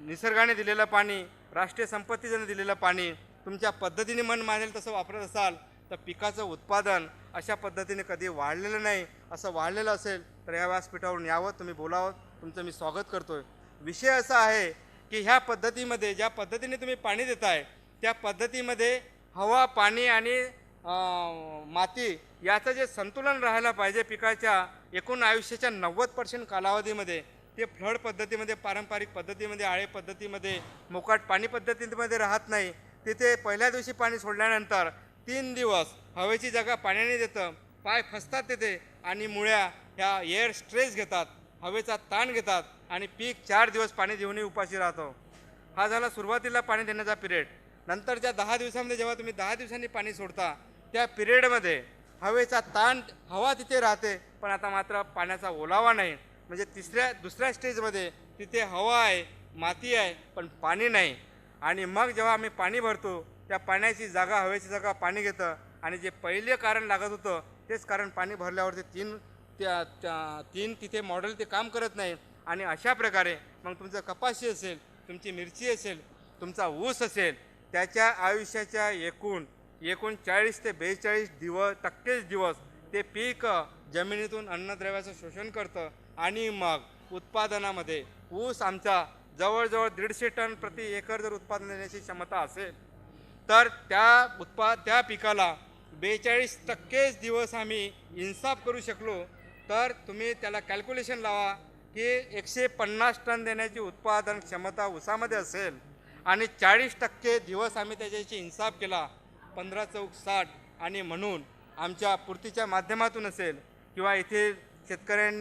निसर्गाने दिलेलं पाणी, राष्ट्रीय संपत्तीने दिलेलं पाणी तुमच्या पद्धतीने मन मानेल तसं वापरत असाल तर पिकाचं उत्पादन अशा पद्धतीने कधी वाढलेलं नाही. असं वाढलेलं असेल तर या व्यासपीठावरून यावं, तुम्ही बोलावं, तुमचं मी स्वागत करतो आहे. विषय असा आहे की ह्या पद्धतीमध्ये ज्या पद्धतीने तुम्ही पाणी देताय त्या पद्धतीमध्ये हवा, पाणी आणि माती याचं जे संतुलन राहायला पाहिजे पिकाच्या एकूण आयुष्याच्या 90% कालावधीमध्ये, ते फ्लड पद्धतीमध्ये, पारंपरिक पद्धतीमध्ये, आळे पद्धतीमध्ये, मोकाट पाणी पद्धतीमध्ये राहत नाही. तिथे पहिल्या दिवशी पाणी सोडल्यानंतर 3 दिवस हवेची जागा पाण्याने देतं, पाय फसतात तिथे आणि मुळ्या ह्या एअर स्ट्रेस घेतात, हवेचा ताण घेतात आणि पीक 4 दिवस पाणी देऊनही उपाशी राहतो. हा झाला सुरुवातीला पाणी देण्याचा पिरियड. नंतरच्या 10 दिवसामध्ये जेव्हा तुम्ही 10 दिवसांनी पाणी सोडता त्या पिरियडमध्ये हवेचा ताण, हवा तिथे राहते पण आता मात्र पाण्याचा ओलावा नाही. म्हणजे दुसऱ्या स्टेजमध्ये तिथे हवा आहे, माती आहे पण पाणी नाही. आणि मग जेव्हा आम्ही पाणी भरतो त्या पाण्याची जागा, हवेची जागा पाणी घेतं आणि जे पहिले कारण लागत होतं तेच कारण पाणी भरल्यावरती तीन तिथे मॉडेल ते काम करत नाही. आणि अशा प्रकारे मग तुमचं कपाशी असेल, तुमची मिरची असेल, तुमचा ऊस असेल, त्याच्या आयुष्याच्या एकूण 40 ते 42 दिवस ते पीक जमिनीतून अन्नद्रव्याचं शोषण करतं आणि मग उत्पादनामध्ये ऊस आमचा जवळजवळ 150 टन प्रति एकर जर उत्पादन देण्याची क्षमता असेल तर त्या पिकाला 42% दिवस आम्ही इन्साफ करू शकलो तर तुम्ही त्याला कॅल्क्युलेशन लावा की 150 टन देण्याची उत्पादन क्षमता ऊसामध्ये असेल आणि 40% दिवस आम्ही त्याच्याशी इन्साफ केला, 15 चौक 60. आणि म्हणून आमच्या पूर्तीच्या माध्यमातून असेल किंवा इथे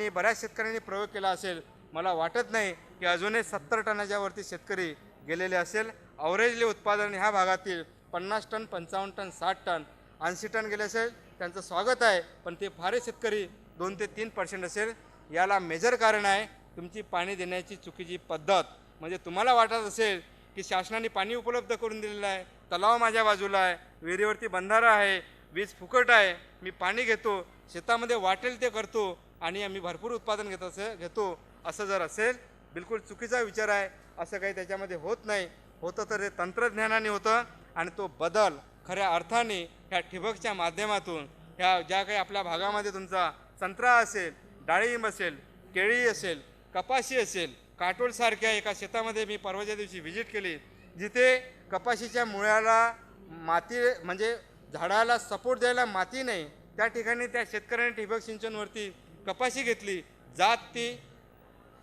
बऱ्याच शेतकऱ्यांनी प्रयोग केला असेल, मला वाटत नाही की अजूनही 70 टनाच्या वरती शेतकरी गेलेले असेल. अवरेजली उत्पादन ह्या भागातील 50 टन, 55 टन, 60 टन, 80 टन गेले असेल, त्यांचं स्वागत आहे. पण ते फारच शेतकरी 2 ते 3% असेल. याला मेजर कारण आहे तुमची पाणी देण्याची चुकीची पद्धत. म्हणजे तुम्हाला वाटत असेल की शासनाने पाणी उपलब्ध करून दिलेलं आहे, तलाव माझ्या बाजूला आहे, विहिरीवरती बंधारा आहे, वीज फुकट आहे, मी पाणी घेतो, शेतामध्ये वाटेल ते करतो आणि आम्ही भरपूर उत्पादन घेतो असं जर असेल, बिलकुल चुकीचा विचार आहे. असं काही त्याच्यामध्ये होत नाही. होतं तर हे तंत्रज्ञानाने होतं आणि तो बदल खऱ्या अर्थाने ह्या ठिबकच्या माध्यमातून ह्या ज्या काही आपल्या भागामध्ये तुमचा संत्रा असेल, डाळिंब असेल, केळी असेल, कपाशी असेल, काटोलसारख्या एका शेतामध्ये मी परवाच्या दिवशी व्हिजिट केली जिथे कपाशीच्या मुळ्याला माती म्हणजे झाडाला सपोर्ट द्यायला माती नाही, त्या ठिकाणी त्या शेतकऱ्याने ठिबक सिंचनवरती कपाशी घेतली. जात ती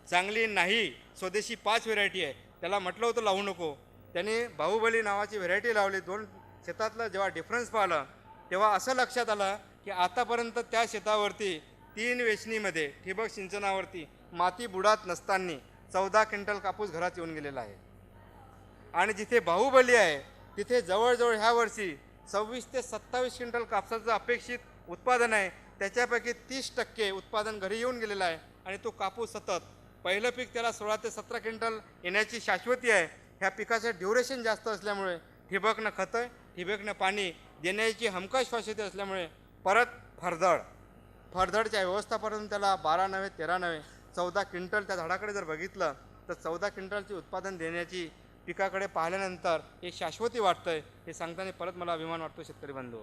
चांगली नाही, स्वदेशी 5 व्हेरायटी आहे, त्याला म्हटलं होतं लावू नको, त्याने बाहुबली नावाची व्हेरायटी लावली. 2 शेतातलं जेव्हा डिफरन्स पाहिलं तेव्हा असं लक्षात आलं की आतापर्यंत त्या शेतावरती 3 वेचणीमध्ये ठिबक सिंचनावरती माती बुडात नसताना 14 क्विंटल कापूस घरात येऊन गेलेला आहे. आणि जिथे बाहुबली आहे तिथे जवळजवळ ह्या वर्षी 26 ते 27 क्विंटल कापसाचं अपेक्षित उत्पादन आहे, त्याच्यापैकी 30% उत्पादन घरी येऊन गेलेलं आहे. आणि तो कापूस सतत पहिलं पीक त्याला 16 ते 17 क्विंटल येण्याची शाश्वती आहे. ह्या पिकाचं ड्युरेशन जास्त असल्यामुळे, ठिबकनं खतं, ठिबकनं पाणी देण्याची हमखास शाश्वती असल्यामुळे परत फरदडच्या व्यवस्थापनातून त्याला 12 नव्हे 13 नव्हे 14 क्विंटल त्या झाडाकडे जर बघितलं तर 14 क्विंटलचे उत्पादन देण्याची पिकाकडे पाहिल्यानंतर एक शाश्वती वाटतंय. हे सांगताना परत मला अभिमान वाटतो शेतकरी बंधू.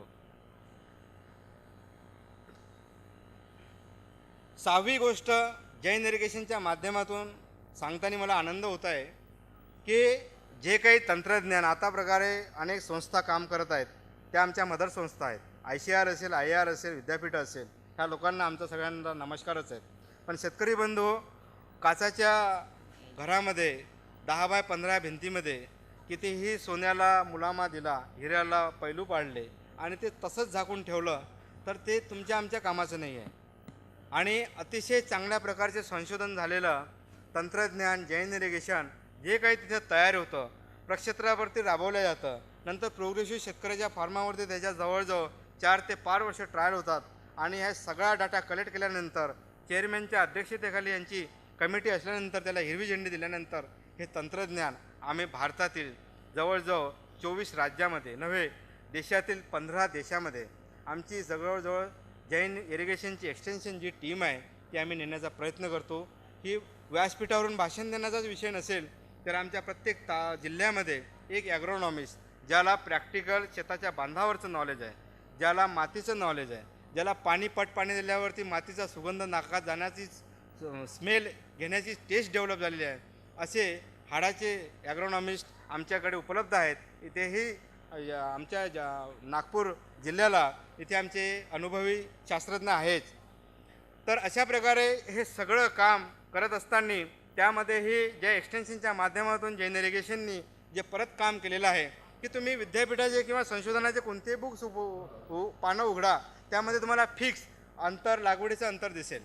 6वी गोष्ट जैन इरिगेशनच्या माध्यमातून सांगताना मला आनंद होत आहे की जे काही तंत्रज्ञान आता प्रकारे अनेक संस्था काम करत आहेत त्या आमच्या मदर संस्था आहेत. ICAR असेल, IAR असेल, विद्यापीठ असेल, ह्या लोकांना आमचा सगळ्यांना नमस्कारच आहेत. पण शेतकरी बंधू, काचाच्या घरामध्ये 10 बाय 15 भिंतीमध्ये कितीही सोन्याला मुलामा दिला, हिऱ्याला पैलू पाडले आणि ते तसंच झाकून ठेवलं तर ते तुमच्या आमच्या कामाचं नाही आहे. आणि अतिशय चांगल्या प्रकारचे संशोधन झालेलं तंत्रज्ञान जैन इरिगेशन जे काही तिथे तयार होतं, प्रक्षेत्रावरती राबवलं जातं, नंतर प्रोग्रेसिव्ह शेतकऱ्याच्या फार्मावरती त्याच्या जवळजवळ 4 ते 5 वर्ष ट्रायल होतात. आणि हा सगळा डाटा कलेक्ट केल्यानंतर चेअरमॅनच्या अध्यक्षतेखाली यांची कमिटी असल्यानंतर त्याला हिरवी झेंडी दिल्यानंतर हे तंत्रज्ञान आम्ही भारतातील जवळजवळ 24 राज्यामध्ये नव्हे, देशातील 15 देशामध्ये आमची जवळजवळ जैन इरिगेशनची एक्सटेन्शन जी टीम आहे ती आम्ही नेण्याचा प्रयत्न करतो. ही व्यासपीठावरून भाषण देण्याचाच विषय नसेल तर आमच्या प्रत्येक जिल्ह्यामध्ये एक ॲग्रोनॉमिस्ट ज्याला प्रॅक्टिकल शेताच्या बांधावरचं नॉलेज आहे, ज्याला मातीचं नॉलेज आहे, ज्याला पाणी दिल्यावरती मातीचा सुगंध नाकात जाण्याची स्मेल घेण्याची टेस्ट डेव्हलप झालेली आहे, असे हाडाचे ॲग्रोनॉमिस्ट आमच्याकडे उपलब्ध आहेत. इथेही आमच्या नागपूर जिल्ह्याला इथे आमचे अनुभवी शास्त्रज्ञ आहेत. तर अशा प्रकारे हे सगळं काम करत असताना त्यामध्येही ज्या एक्सटेन्शनच्या माध्यमातून जैन इरिगेशननी जे परत काम केलेलं आहे की तुम्ही विद्यापीठाचे किंवा संशोधनाचे कोणतेही बुक्स पानं उघडा, त्यामध्ये तुम्हाला फिक्स अंतर, लागवडीचं अंतर दिसेल.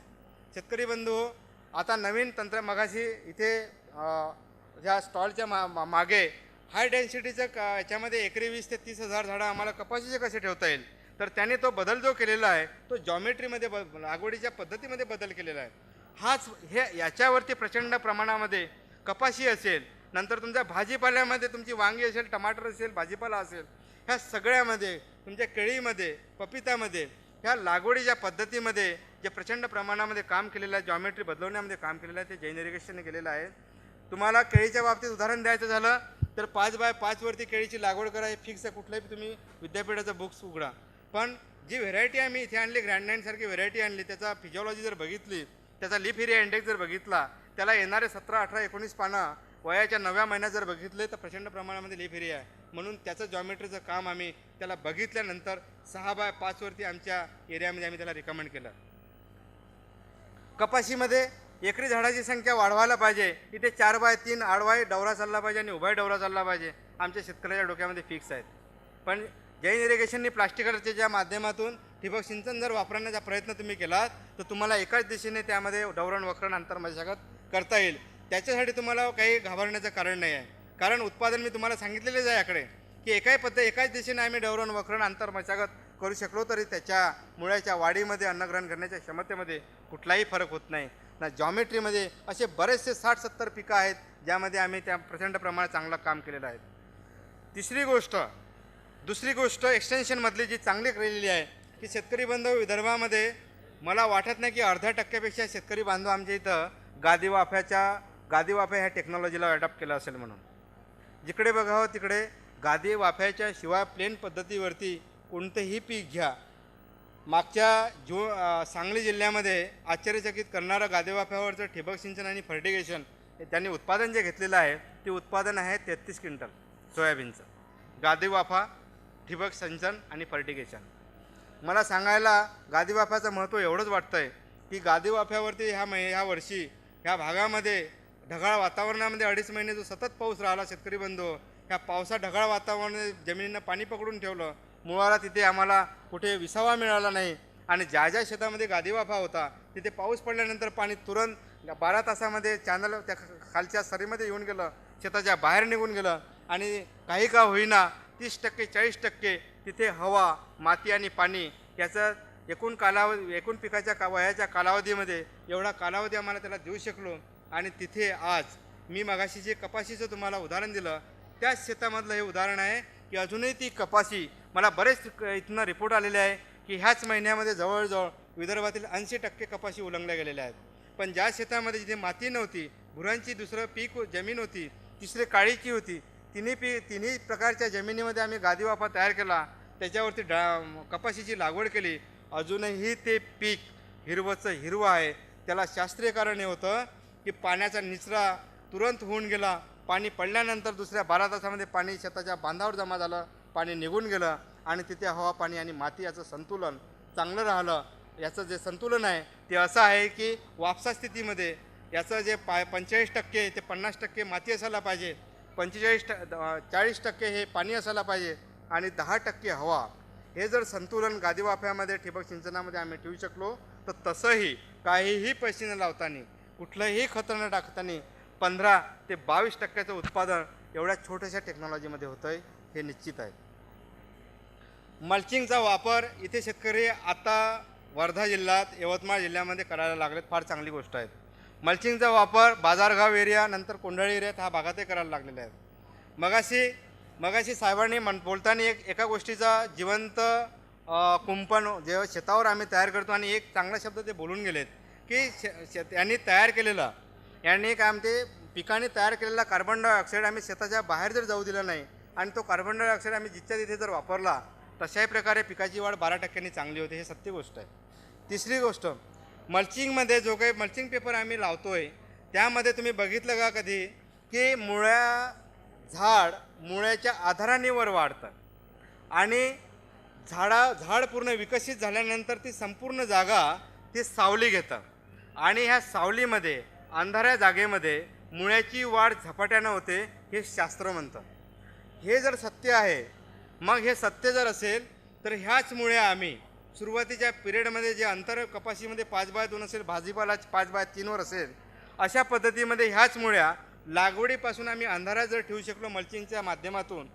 शेतकरी बंधू, आता नवीन तंत्र मगाशी इथे ह्या स्टॉलच्या मागे हाय डेन्सिटीचं याच्यामध्ये एकरी 20 ते 30 हजार झाडं आम्हाला कपाशीचे कसे ठेवता येईल, तर त्याने तो बदल जो केलेला आहे तो जॉमेट्रीमध्ये लागवडीच्या पद्धतीमध्ये बदल केलेला आहे. याच्यावरती प्रचंड प्रमाणामध्ये कपाशी असेल, नंतर तुमच्या भाजीपाल्यामध्ये तुमची वांगी असेल, टमाटर असेल, भाजीपाला असेल, ह्या सगळ्यामध्ये तुमच्या केळीमध्ये, पपितामध्ये ह्या लागवडीच्या पद्धतीमध्ये जे प्रचंड प्रमाणामध्ये काम केलेलं आहे, जॉमेट्री बदलवण्यामध्ये काम केलेलं आहे, ते जैन इरिगेशनने केलेलं आहे. तुम्हाला केळीच्या बाबतीत उदाहरण द्यायचं झालं तर 5 बाय 5 वरती केळीची लागवड करा, हे फिक्स आहे. कुठल्याही तुम्ही विद्यापीठाचं बुक्स उघडा. पण जी व्हेरायटी आम्ही इथे आणली, ग्रँडनाईनसारखी व्हेरायटी आणली, त्याचा फिजिओलॉजी जर बघितली, त्याचा लीफ एरिया इंडेक्स जर बघितला, त्याला येणारे 17, 18, 19 पानं वयाच्या 9व्या महिन्यात जर बघितले तर प्रचंड प्रमाणामध्ये लीफ एरिया आहे. म्हणून त्याचं जॉमेट्रीचं काम आम्ही त्याला बघितल्यानंतर 6 बाय 5 वरती आमच्या एरियामध्ये आम्ही त्याला रिकमेंड केलं. कपाशीमध्ये एकरी झाडाची संख्या वाढवायला पाहिजे. इथे 4 बाय 3 आडवाई डवरा चालला पाहिजे आणि उभा डवरा चालला पाहिजे. आमच्या शेतकऱ्याच्या डोक्यामध्ये फिक्स आहेत. पण जैन इरिगेशननी प्लास्टिकच्या माध्यमातून ठिबक सिंचन जर वापरण्याचा प्रयत्न तुम्ही केलात तर तुम्हाला एकाच दिशेने त्यामध्ये डवरण वक्रण अंतर मशागत करता येईल. त्याच्यासाठी तुम्हाला काही घाबरण्याचं कारण नाही आहे. कारण उत्पादन मी तुम्हाला सांगितलेलेच आहे याकडे की एकाच दिशेने आम्ही डवरण वक्रण अंतर मशागत करू शकलो तरी त्याच्या मुळ्याच्या वाढीमध्ये, अन्नग्रहण करण्याच्या क्षमतेमध्ये कुठलाही फरक होत नाही ना. जॉमेट्रीमध्ये असे बरेचसे 60-70 पिकं आहेत ज्यामध्ये आम्ही त्या प्रचंड प्रमाणात चांगलं काम केलेलं आहे. दुसरी गोष्ट एक्सटेन्शनमधली जी चांगली केलेली आहे की शेतकरी बांधव विदर्भामध्ये मला वाटत नाही की 0.5% शेतकरी बांधव आमच्या इथं गादी वाफ्या ह्या टेक्नॉलॉजीला अडॉप्ट केलं असेल. म्हणून जिकडे बघावं तिकडे गादी वाफ्याच्या शिवाय प्लेन पद्धतीवरती कोणतेही पीक घ्या. मागच्या सांगली जिल्ह्यामध्ये आश्चर्यचकित करणारं गादी वाफ्यावरचं ठिबक सिंचन आणि फर्टिगेशन त्यांनी उत्पादन जे घेतलेलं आहे ते उत्पादन आहे 33 क्विंटल सोयाबीनचं. गादी वाफा, ठिबक सिंचन आणि फर्टिगेशन. मला सांगायला गादी वाफ्याचं महत्त्व एवढंच वाटतं आहे की गादी वाफ्यावरती ह्या वर्षी ह्या भागामध्ये ढगाळ वातावरणामध्ये 2.5 महिने जो सतत पाऊस राहिला शेतकरी बंधू, ह्या पावसात ढगाळ वातावरणाने जमिनीनं पाणी पकडून ठेवलं. मुळाला तिथे आम्हाला कुठे विसावा मिळाला नाही आणि ज्या शेतामध्ये गादी वाफा होता तिथे पाऊस पडल्यानंतर पाणी तुरंत 12 तासामध्ये चॅनल त्या खालच्या सरीमध्ये येऊन गेलं, शेताच्या बाहेर निघून गेलं आणि काही का होईना 30% 40% तिथे हवा, माती आणि पाणी याचं एकूण पिकाच्या वयाच्या कालावधीमध्ये एवढा कालावधी आम्हाला त्याला देऊ शकलो. आणि तिथे आज मी मगाशी जे कपाशीचं तुम्हाला उदाहरण दिलं त्याच शेतामधलं हे उदाहरण आहे की अजूनही ती कपाशी मला बरेच इथनं रिपोर्ट आलेले आहे की ह्याच महिन्यामध्ये जवळजवळ विदर्भातील 80% कपाशी उलंगल्या गेलेल्या आहेत. पण ज्या शेतामध्ये जिथे माती नव्हती, भुरांची दुसरं पीक जमीन होती, तिसरी काळीची होती, तिन्ही प्रकारच्या जमिनीमध्ये आम्ही गादी वाफा तयार केला, त्याच्यावरती कपाशीची लागवड केली. अजूनही ते पीक हिरवंचं हिरवं आहे. त्याला शास्त्रीय कारण हे होतं की पाण्याचा निचरा तुरंत होऊन गेला. पाणी पडल्यानंतर दुसऱ्या 12 तासामध्ये पाणी शेताच्या बांधावर जमा झालं, पाणी निघून गेलं आणि तिथे हवा, पाणी आणि माती याचं संतुलन चांगलं राहिलं. याचं जे संतुलन आहे ते असं आहे की वापसा स्थितीमध्ये याचं जे 45% ते 50% माती असायला पाहिजे, 40% हे पाणी असायला पाहिजे आणि 10% हवा. हे जर संतुलन गादी वाफ्यामध्ये ठिबक सिंचनामध्ये आम्ही ठेवू शकलो तर तसंही काहीही पैसे न लावताना, कुठलंही खत न टाकताना 15 ते 22% उत्पादन एवढ्या छोट्याशा टेक्नॉलॉजीमध्ये होतं आहे, हे निश्चित आहे. मल्चिंगचा वापर इथे शेतकरी आता वर्धा जिल्ह्यात, यवतमाळ जिल्ह्यामध्ये करायला लागलेत. फार चांगली गोष्ट आहे. मल्चिंगचा वापर बाजारगाव एरिया, नंतर कोंडाळी एरियात ह्या भागातही करायला लागलेला आहे. मगाशी साहेबांनी बोलताना एका गोष्टीचा जिवंत कुंपण जेव्हा शेतावर आम्ही तयार करतो आणि एक चांगला शब्द ते बोलून गेलेत की यांनी तयार केलेलं, यांनी काय म्हणते पिकाने तयार केलेला कार्बन डायऑक्साईड आम्ही शेताच्या बाहेर जर जाऊ दिला नाही आणि तो कार्बन डायऑक्साईड आम्ही जिथच्या तिथे जर वापरला, तशाही प्रकारे पिकाची वाढ 12% चांगली होते. हे सत्य गोष्ट आहे. तिसरी गोष्ट, मल्चिंगमध्ये जो काही मल्चिंग पेपर आम्ही लावतो आहे त्यामध्ये तुम्ही बघितलं का कधी की झाड मुळ्याच्या आधाराने वर वाढतं आणि झाड पूर्ण विकसित झाल्यानंतर ती संपूर्ण जागा ती सावली घेतं आणि ह्या सावलीमध्ये, अंधाऱ्या जागेमध्ये मुळ्याची वाढ झपाट्यानं होते, हे शास्त्र म्हणतं. हे जर सत्य आहे, मग हे सत्य जर असेल तर ह्याच मुळ्या आम्ही सुरुवातीच्या पिरियडमध्ये जे अंतर कपाशीमध्ये 5x2 असेल, भाजीपाला 5x3 असेल, अशा पद्धतीमध्ये ह्याच मुळ्या लागवडीपासून आम्ही अंधारात जर ठेवू शकलो मल्चिंगच्या माध्यमातून,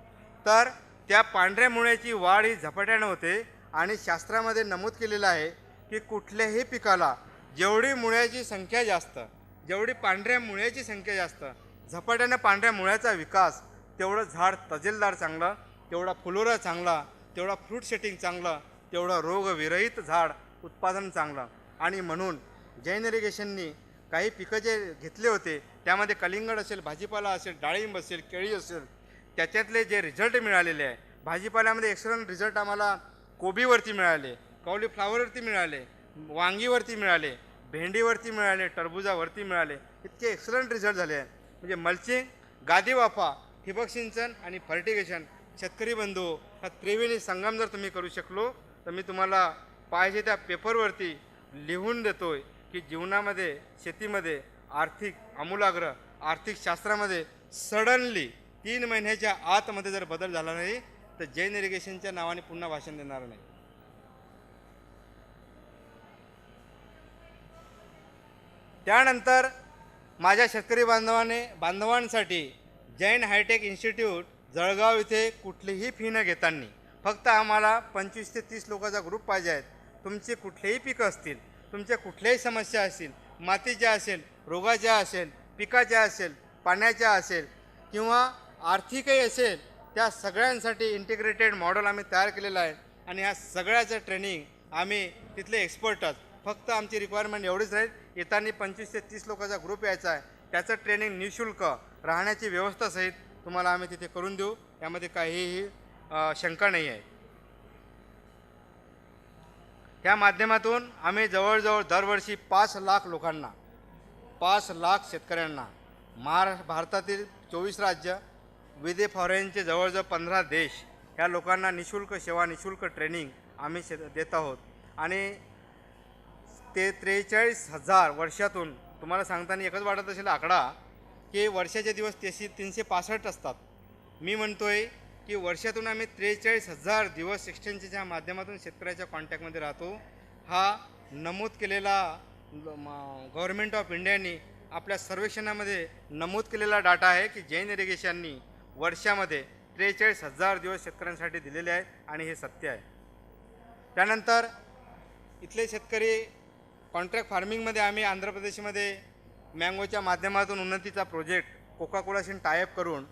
तर त्या पांढऱ्या मुळ्याची वाढ ही झपाट्यानं होते. आणि शास्त्रामध्ये नमूद केलेलं आहे की कुठल्याही पिकाला जेवढी मुळ्याची संख्या जास्त, जेवढी पांढऱ्या मुळ्याची संख्या जास्त, झपाट्यानं पांढऱ्या मुळ्याचा विकास, तेवढं झाड तजेलदार चांगलं, तेवढा फुलोरा चांगला, तेवढा फ्रूट सेटिंग चांगलं, तेवढं रोगविरहित झाड उत्पादन चांगलं. आणि म्हणून जैन इरिगेशननी काही पिकं जे घेतले होते त्यामध्ये कलिंगड असेल, भाजीपाला असेल, डाळिंब असेल, केळी असेल, त्याच्यातले जे रिझल्ट मिळालेले आहे, भाजीपाल्यामध्ये एक्सलंट रिझल्ट आम्हाला कोबीवरती मिळाले, कॉलीफ्लावरवरती मिळाले, वांगीवरती मिळाले, भेंडीवरती मिळाले, टरबुजावरती मिळाले. इतके एक्सलंट रिझल्ट झाले आहे. म्हणजे मल्चिंग, गादी वाफा, ठिबक सिंचन आणि फर्टिगेशन, शेतकरी बंधू हा त्रिवेणी संगम जर तुम्ही करू शकलो तर मी तुम्हाला पाहिजे त्या पेपरवरती लिहून देतोय की जीवनामध्ये, शेतीमध्ये आर्थिक आमूलाग्र, आर्थिक शास्त्रामध्ये सडनली 3 महिन्याच्या आतमध्ये जर बदल झाला नाही तर जैन इरिगेशनच्या नावाने पुन्हा भाषण देणार नाही. त्यानंतर माझ्या शेतकरी बांधवांसाठी जैन हायटेक इन्स्टिट्यूट जळगाव इथे कुठलीही फी न घेताना, फक्त आम्हाला 25 ते 30 लोकांचा ग्रुप पाहिजे आहेत. तुमचे कुठलेही पिकं असतील, तुमच्या कुठल्याही समस्या असतील, मातीच्या असेल, रोगाच्या असेल, पिकाच्या असेल, पाण्याच्या असेल किंवा आर्थिकही असेल, त्या सगळ्यांसाठी इंटिग्रेटेड मॉडेल आम्ही तयार केलेलं आहे. आणि ह्या सगळ्याचं ट्रेनिंग आम्ही तिथले एक्सपर्टच, फक्त आमची रिक्वायरमेंट एवढीच राहील, येताना 25 ते 30 लोकांचा ग्रुप यायचा आहे. त्याचं ट्रेनिंग निःशुल्क, राहण्याची व्यवस्थासहित तुम्हाला आम्ही तिथे करून देऊ, यामध्ये काहीही शंका नाही आहे. त्या माध्यमातून आम्ही जवळजवळ दरवर्षी 5 लाख लोकांना, 5 लाख शेतकऱ्यांना, भारतातील 24 राज्य, विदे फॉरेनचे जवळजवळ 15 देश, ह्या लोकांना निःशुल्क सेवा, निःशुल्क ट्रेनिंग आम्ही देत आहोत. आणि ते 43,000 वर्षातून, तुम्हाला सांगताना एकच वाटत असेल आकडा की वर्षाचे दिवस 365 असतात. मी म्हणतोय की वर्षातून आम्ही 43,000 दिवस एक्सचेंजच्या माध्यमातून शेतकऱ्याच्या कॉन्टॅक्टमध्ये राहतो. हा नमूद केलेला गव्हर्नमेंट ऑफ इंडियानी आपल्या सर्वेक्षणामध्ये नमूद केलेला डाटा आहे की जैन इरिगेशननी वर्षामध्ये 43,000 दिवस शेतकऱ्यांसाठी दिलेले आहेत आणि हे सत्य आहे. त्यानंतर इथले शेतकरी कॉन्ट्रॅक्ट फार्मिंगमध्ये आम्ही आंध्र प्रदेशमध्ये मँगोच्या माध्यमातून उन्नतीचा प्रोजेक्ट कोका कोलाशी टायअप करून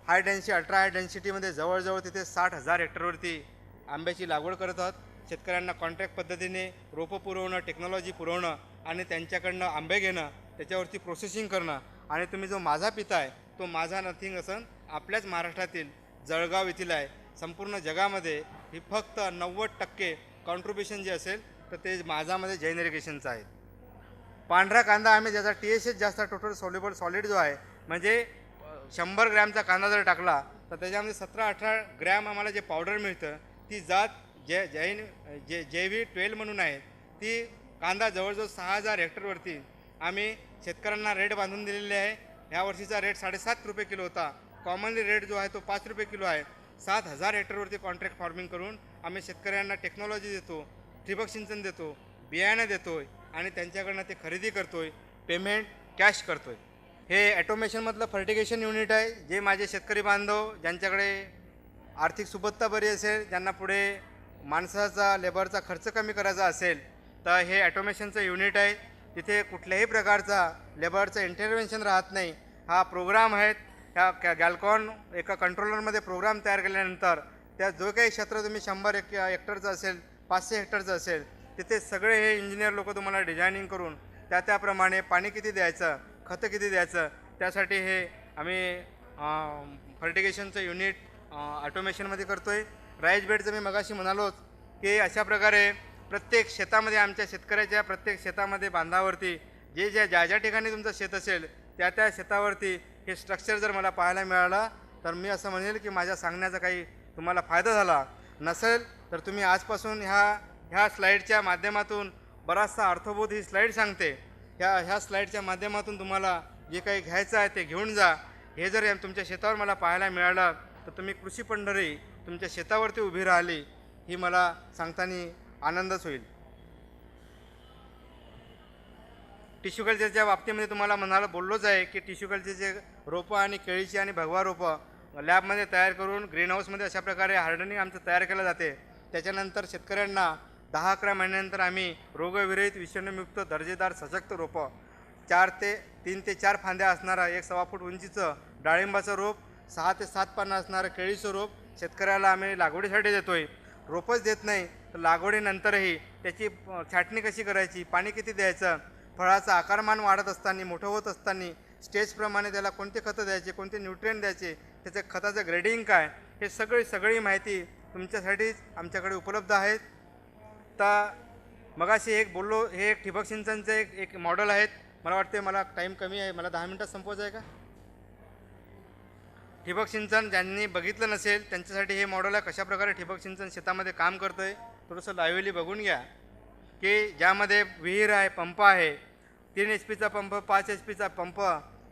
अल्ट्रा हाय डेन्सिटीमध्ये जवळजवळ तिथे 60,000 हेक्टरवरती आंब्याची लागवड करत आहोत. शेतकऱ्यांना कॉन्ट्रॅक्ट पद्धतीने रोपं पुरवणं, टेक्नॉलॉजी पुरवणं आणि त्यांच्याकडनं आंबे घेणं, त्याच्यावरती प्रोसेसिंग करणं आणि तुम्ही जो माझा पिताय तो माझा नथिंग असन आपल्याच महाराष्ट्रातील जळगाव येथील आहे. संपूर्ण जगामध्ये ही फक्त 90% कॉन्ट्रीब्युशन जे असेल तर ते माझामध्ये जैन इरिगेशनचं आहे. पांढरा कांदा आम्ही ज्याचा TSH जास्त टोटल सॉल्युबल सॉलिड जो आहे म्हणजे 100 ग्रॅमचा कांदा जर टाकला तर त्याच्यामध्ये 17-18 ग्रॅम आम्हाला जे पावडर मिळतं ती जात JV12 म्हणून आहे. ती कांदा जवळजवळ 6000 हेक्टरवरती आम्ही शेतकऱ्यांना रेट बांधून दिलेले आहे. ह्या वर्षीचा रेट 7.5 रुपये किलो होता. कॉमनली रेट जो आहे तो 5 रुपये किलो आहे. 7000 हेक्टरवरती कॉन्ट्रॅक्ट फार्मिंग करून आम्ही शेतकऱ्यांना टेक्नॉलॉजी देतो, ठिबक सिंचन देतो, बियाणं देतो आहे आणि त्यांच्याकडनं ते खरेदी करतो आहे, पेमेंट कॅश करतो आहे. हे ॲटोमेशनमधलं फर्टिगेशन युनिट आहे. जे माझे शेतकरी बांधव ज्यांच्याकडे आर्थिक सुबत्ता बरी असेल, ज्यांना पुढे माणसाचा लेबरचा खर्च कमी करायचा असेल तर हे ॲटोमेशनचं युनिट आहे. तिथे कुठल्याही प्रकारचा लेबरचं इंटरव्हेन्शन राहत नाही. हा प्रोग्राम आहेत. ह्या गॅल्कॉन एका कंट्रोलरमध्ये प्रोग्राम तयार केल्यानंतर त्या जो काही क्षेत्र तुम्ही 100 हेक्टरचं असेल, 500 हेक्टरचं असेल, तिथे सगळे हे इंजिनियर लोक तुम्हाला डिझायनिंग करून त्याप्रमाणे पाणी किती द्यायचं, खतं किती द्यायचं, त्यासाठी हे आम्ही फर्टिगेशनचं युनिट ऑटोमेशनमध्ये करतो आहे. राईस बेडचं मी मगाशी म्हणालोच की अशा प्रकारे प्रत्येक शेतामध्ये आमच्या शेतकऱ्याच्या प्रत्येक शेतामध्ये बांधावरती ज्या ठिकाणी तुमचं शेत असेल त्या शेतावरती हे स्ट्रक्चर जर मला पाहायला मिळालं तर मी असं म्हणेल की माझ्या सांगण्याचा काही तुम्हाला फायदा झाला. नसेल तर तुम्ही आजपासून ह्या स्लाईडच्या माध्यमातून बराचसा अर्थबोध ही स्लाईड सांगते. ह्या स्लाईडच्या माध्यमातून तुम्हाला जे काही घ्यायचं आहे ते घेऊन जा. हे जर तुमच्या शेतावर मला पाहायला मिळालं तर तुम्ही कृषी पंढरी तुमच्या शेतावरती उभी राहिली ही मला सांगताना आनंदच होईल. टिश्यू कल्चरच्या बाबतीमध्ये तुम्हाला म्हणायला बोललोच आहे की टिश्यू कल्चरचे रोपं आणि केळीची आणि भगवा रोपं लॅबमध्ये तयार करून ग्रीन हाऊसमध्ये अशा प्रकारे हार्डनिंग आमचं तयार केलं जाते. त्याच्यानंतर शेतकऱ्यांना 10-11 महिन्यानंतर आम्ही रोगविरहित विषाणूमुक्त दर्जेदार सशक्त रोपं 3 ते 4 फांद्या असणारं 1.25 फूट उंचीचं डाळिंबाचं रोप, 6 ते 7 पानं असणारं केळीचं रोप शेतकऱ्याला आम्ही लागवडीसाठी देतो आहे. रोपच देत नाही तर लागवडीनंतरही त्याची छाटणी कशी करायची, पाणी किती द्यायचं, फळाचं आकारमान वाढत असताना मोठं होत असताना स्टेजप्रमाणे त्याला कोणते खतं द्यायचे, कोणते न्यूट्रिएंट द्यायचे, त्याचं खताचं ग्रेडिंग काय, हे सगळी माहिती तुमच्यासाठीच आमच्याकडे उपलब्ध आहेत. तर मगाशी एक बोललो हे एक ठिबक सिंचनचं एक मॉडेल आहेत. मला वाटते मला टाईम कमी आहे, मला 10 मिनटात संपवायचं आहे का. ठिबक सिंचन ज्यांनी बघितलं नसेल त्यांच्यासाठी हे मॉडेल आहे. कशाप्रकारे ठिबक सिंचन शेतामध्ये काम करतं आहे थोडंसं लाईव्हली बघून घ्या की ज्यामध्ये विहीर आहे, पंप आहे, 3 HP पंप, 5 HP पंप,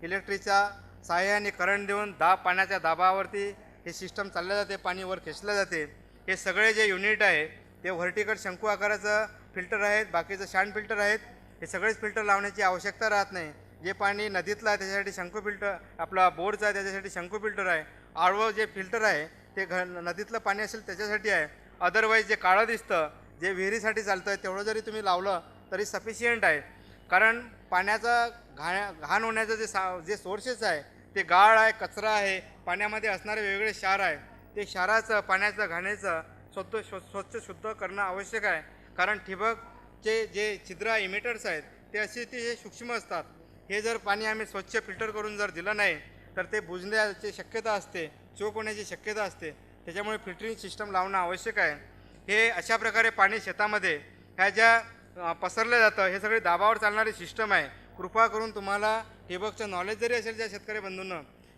इलेक्ट्रिकच्या साहाय्याने करंट देऊन पाण्याच्या दाबावरती हे सिस्टम चाललं जाते, पाणी वर खेचलं जाते. हे सगळे जे युनिट आहे ते व्हर्टिकल शंकू आकाराचं फिल्टर आहेत, बाकीचं शांड फिल्टर आहेत. हे सगळेच फिल्टर लावण्याची आवश्यकता राहत नाही. जे पाणी नदीतलं आहे त्याच्यासाठी शंकू फिल्टर, आपला बोरचं आहे त्याच्यासाठी शंकू फिल्टर आहे. आडवं जे फिल्टर आहे ते नदीतलं पाणी असेल त्याच्यासाठी आहे. अदरवाईज जे काळं दिसतं जे विहिरीसाठी चालतं आहे तेवढं जरी तुम्ही लावलं तरी सफिशियंट आहे. कारण पाण्याचा घाण होण्याचं जे सोर्सेस आहे ते गाळ आहे, कचरा आहे, पाण्यामध्ये असणारे वेगवेगळे क्षार आहे. ते क्षाराचं, पाण्याचं, घाण्याचं स्वच्छ शुद्ध करणं आवश्यक आहे. कारण ठिबकचे जे छिद्र इमिटर्स आहेत ते अतिशय सूक्ष्म असतात. हे जर पाणी आम्ही स्वच्छ फिल्टर करून जर दिलं नाही तर ते बुजण्याची शक्यता असते, चोक होण्याची शक्यता असते. त्याच्यामुळे फिल्टरिंग सिस्टम लावणं आवश्यक आहे. हे अशा प्रकारे पाणी शेतामध्ये ह्या ज्या पसरलं जातं हे सगळे दाबावर चालणारी सिस्टम आहे. कृपा करून तुम्हाला ठिबकचं नॉलेज जरी असेल त्या शेतकरी बंधूंना,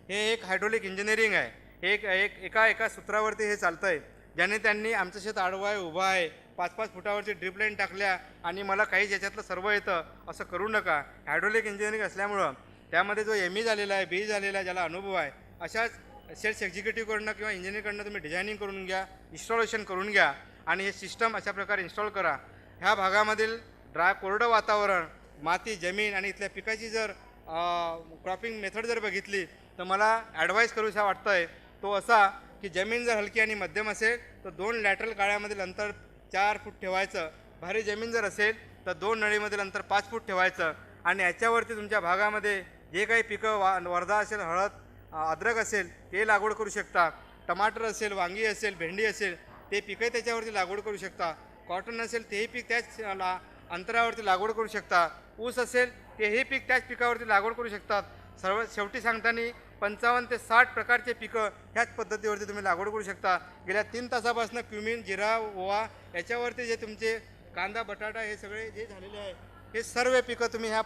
हे एक हायड्रोलिक इंजिनिअरिंग आहे. एका सूत्रावरती हे चालतं आहे. ज्याने त्यांनी आमचं शेत आडवं आहे, उभं आहे, 5-5 फुटावरची ड्रिप लाईन टाकल्या आणि मला काही याच्यातलं सर्व येतं असं करू नका. हायड्रोलिक इंजिनिअरिंग असल्यामुळं त्यामध्ये जो ME झालेला आहे, BE झालेला आहे, ज्याला अनुभव आहे, अशाच सेल्स एक्झिक्युटिव्हकडनं किंवा इंजिनिअरकडनं तुम्ही डिझायनिंग करून घ्या, इन्स्टॉलेशन करून घ्या आणि हे सिस्टम अशा प्रकारे इन्स्टॉल करा. ह्या भागामधील कोरडं वातावरण, माती, जमीन आणि इथल्या पिकाची जर क्रॉपिंग मेथड जर बघितली तर मला ॲडवाईस करूशा वाटतं आहे तो असा की जमीन जर हलकी आणि मध्यम असेल तर 2 लॅटरल गाळ्यामधील अंतर 4 फूट ठेवायचं. भारी जमीन जर असेल तर 2 नळीमधील अंतर 5 फूट ठेवायचं. आणि याच्यावरती तुमच्या भागामध्ये जे काही पिकं वर्धा असेल, हळद, अद्रक असेल ते लागवड करू शकता. टमाटर असेल, वांगी असेल, भेंडी असेल ते पिकंही त्याच्यावरती लागवड करू शकता. कॉटन असेल तेही पीक त्याच अंतरावरती लागवड करू शकता. ऊस असेल तेही पीक त्याच पिकावरती लागवड करू शकतात. सर्व शेवटी सांगताना 55 ते 60 प्रकारचे पिकं ह्याच पद्धतीवरती तुम्ही लागवड करू शकता. गेल्या 3 तासापासून क्युमिन, जिरा, ओवा याच्यावरती जे तुमचे कांदा, बटाटा हे सगळे जे झालेले आहे हे सर्व पिकं तुम्ही ह्या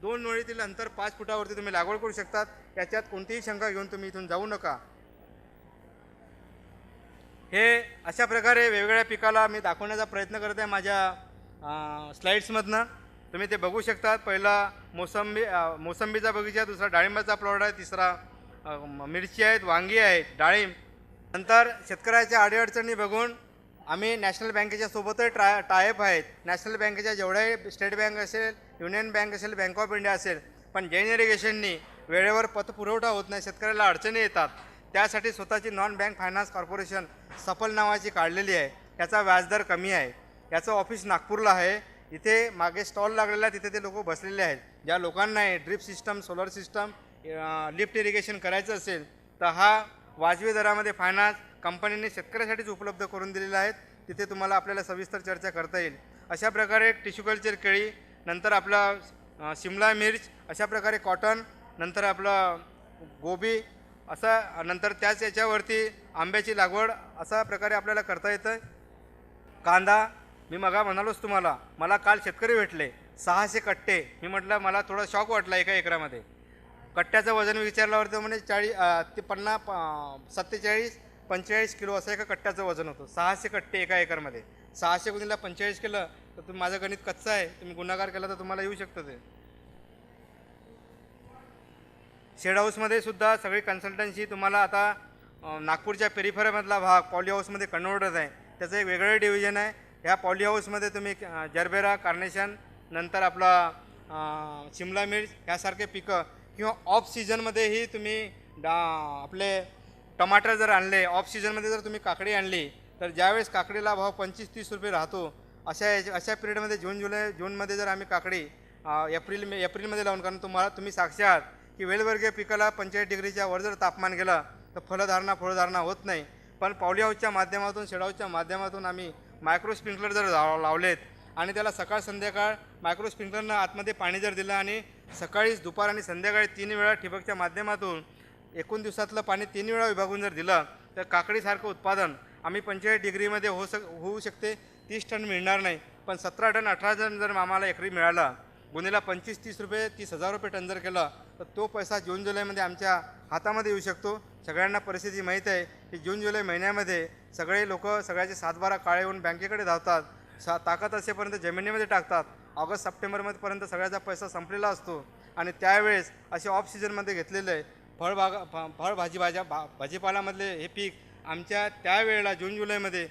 2 ओळीतील अंतर 5 फुटावरती तुम्ही लागवड करू शकतात. याच्यात कोणतीही शंका घेऊन तुम्ही इथून जाऊ नका. हे अशा प्रकारे वेगवेगळ्या पिकाला मी दाखवण्याचा प्रयत्न करत आहे माझ्या स्लाईड्समधनं. तुम्ही ते बघू शकता. पहिला मोसंबीचा बगीचा, दुसरा डाळिंबाचा प्लॉट आहे, तिसरा मिरची आहेत, वांगी आहेत, डाळिंब. नंतर शेतकऱ्याच्या अडीअडचणी बघून आम्ही नॅशनल बँकेच्या सोबतही टायअप आहेत. नॅशनल बँकेच्या जेवढ्याही स्टेट बँक असेल, युनियन बँक असेल, बँक ऑफ इंडिया असेल, पण जैन इरिगेशननी वेळेवर पतपुरवठा होत नाही, शेतकऱ्याला अडचणी येतात. त्यासाठी स्वतःची नॉन बँक फायनान्स कॉर्पोरेशन सफल नावाची काढलेली आहे. याचा व्याजदर कमी आहे. याचं ऑफिस नागपूरला आहे. इथे मागे स्टॉल लागलेला आहे, तिथे ते लोक बसलेले आहेत. ज्या लोकांना drip system, solar system, lift irrigation करायचं असेल तर हा वाजवी दरामध्ये फायनान्स कंपनीने शेतकऱ्यासाठीच उपलब्ध करून दिलेला आहे. तिथे तुम्हाला आपल्याला सविस्तर चर्चा करता येईल. अशा प्रकारे टिश्यू कल्चर केळी, नंतर आपला शिमला मिर्च, अशा प्रकारे कॉटन, नंतर आपलं गोबी, असा नंतर त्याच याच्यावरती आंब्याची लागवड अशा प्रकारे आपल्याला करता येतं. कांदा, मी मगा म्हणालोच तुम्हाला, मला काल शेतकरी भेटले 600 कट्टे. मी म्हटलं मला थोडा शॉक वाटला एका एकरामध्ये. कट्ट्याचं वजन विचारल्यावरती म्हणजे 47-45 किलो असं एका कट्ट्याचं वजन होतं. 600 कट्टे एका एकरमध्ये. 600 गुणिले 45 केलं तर तुम्ही, माझं गणित कच्चं आहे, तुम्ही गुणाकार केला तर तुम्हाला येऊ शकतं ते. शेड हाऊसमध्ये सुद्धा सगळी कन्सल्टन्सी तुम्हाला आता नागपूरच्या पेरिफेरीमधला भाग पॉली हाऊसमध्ये कन्वर्ट होत आहे. त्याचं एक वेगळं डिव्हिजन आहे. ह्या पॉली हाऊसमध्ये तुम्ही जरबेरा, कार्नेशन, नंतर आपला शिमला मिर्च ह्यासारखे पिकं, किंवा ऑफ सीझनमध्येही तुम्ही आपले टमाटर जर आणले, ऑफ सीझनमध्ये जर तुम्ही काकडी आणली तर ज्यावेळेस काकडीला भाव 25-30 रुपये राहतो, अशा पिरियडमध्ये जूनमध्ये जर आम्ही काकडी एप्रिलमध्ये लावून, कारण तुम्ही साक्षी आहात की वेलवर्गीय पिकाला 45 डिग्रीच्या वर जर तापमान गेलं तर फळधारणा होत नाही. पण पॉली हाऊसच्या माध्यमातून, शेड हाऊसच्या माध्यमातून आम्ही मायक्रो स्प्रिंकलर जर लावलेत आणि त्याला सकाळ संध्याकाळ मायक्रो स्प्रिंकलरनं आतमध्ये पाणी जर दिलं आणि सकाळीच, दुपार आणि संध्याकाळी 3 वेळा ठिबकच्या माध्यमातून एकूण दिवसातलं पाणी 3 वेळा विभागून जर दिलं तर काकडीसारखं उत्पादन आम्ही 45 डिग्रीमध्ये होऊ शकते. 30 टन मिळणार नाही, पण 17 टन 18 टन जर आम्हाला एकरी मिळाला, गुन्हेला 25-30 रुपये, 30,000 रुपये टन जर केलं तर तो पैसा जून जुलैमध्ये आमच्या हातामध्ये येऊ शकतो. सगळ्यांना परिस्थिती माहीत आहे की जून जुलै महिन्यामध्ये सगळे लोक सगळ्याचे 7-12 काळे होऊन बँकेकडे धावतात. ताकद असेपर्यंत जमिनीमध्ये टाकतात. ऑगस्ट सप्टेंबरपर्यंत सगळ्याचा पैसा संपलेला असतो आणि त्यावेळेस असे ऑफ सीझनमध्ये घेतलेले भाजीपाल्यामधले हे पीक आमच्या त्यावेळेला जून जुलैमध्ये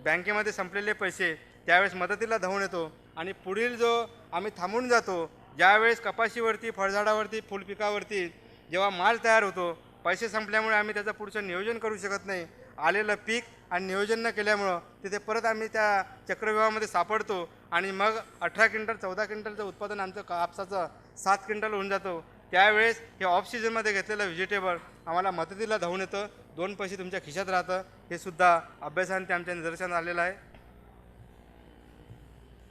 बँकेमध्ये संपलेले पैसे त्यावेळेस मदतीला धावून येतो. आणि पुढील जो आम्ही थांबून जातो, ज्यावेळेस कपाशीवरती, फळझाडावरती, फुलपिकावरती जेव्हा माल तयार होतो, पैसे संपल्यामुळे आम्ही त्याचं पुढचं नियोजन करू शकत नाही. आलेलं पीक आणि नियोजन न केल्यामुळं तिथे परत आम्ही त्या चक्रव्यूहामध्ये सापडतो आणि मग 18 क्विंटल 14 क्विंटलचं उत्पादन आमचं कापसाचं 7 क्विंटल होऊन जातो. त्यावेळेस हे ऑफ सीझनमध्ये घेतलेलं व्हेजिटेबल आम्हाला मदतीला धावून येतं. 2 पैसे तुमच्या खिशात राहतं. हे सुद्धा अभ्यासाने आमच्या निदर्शनात आलेलं आहे.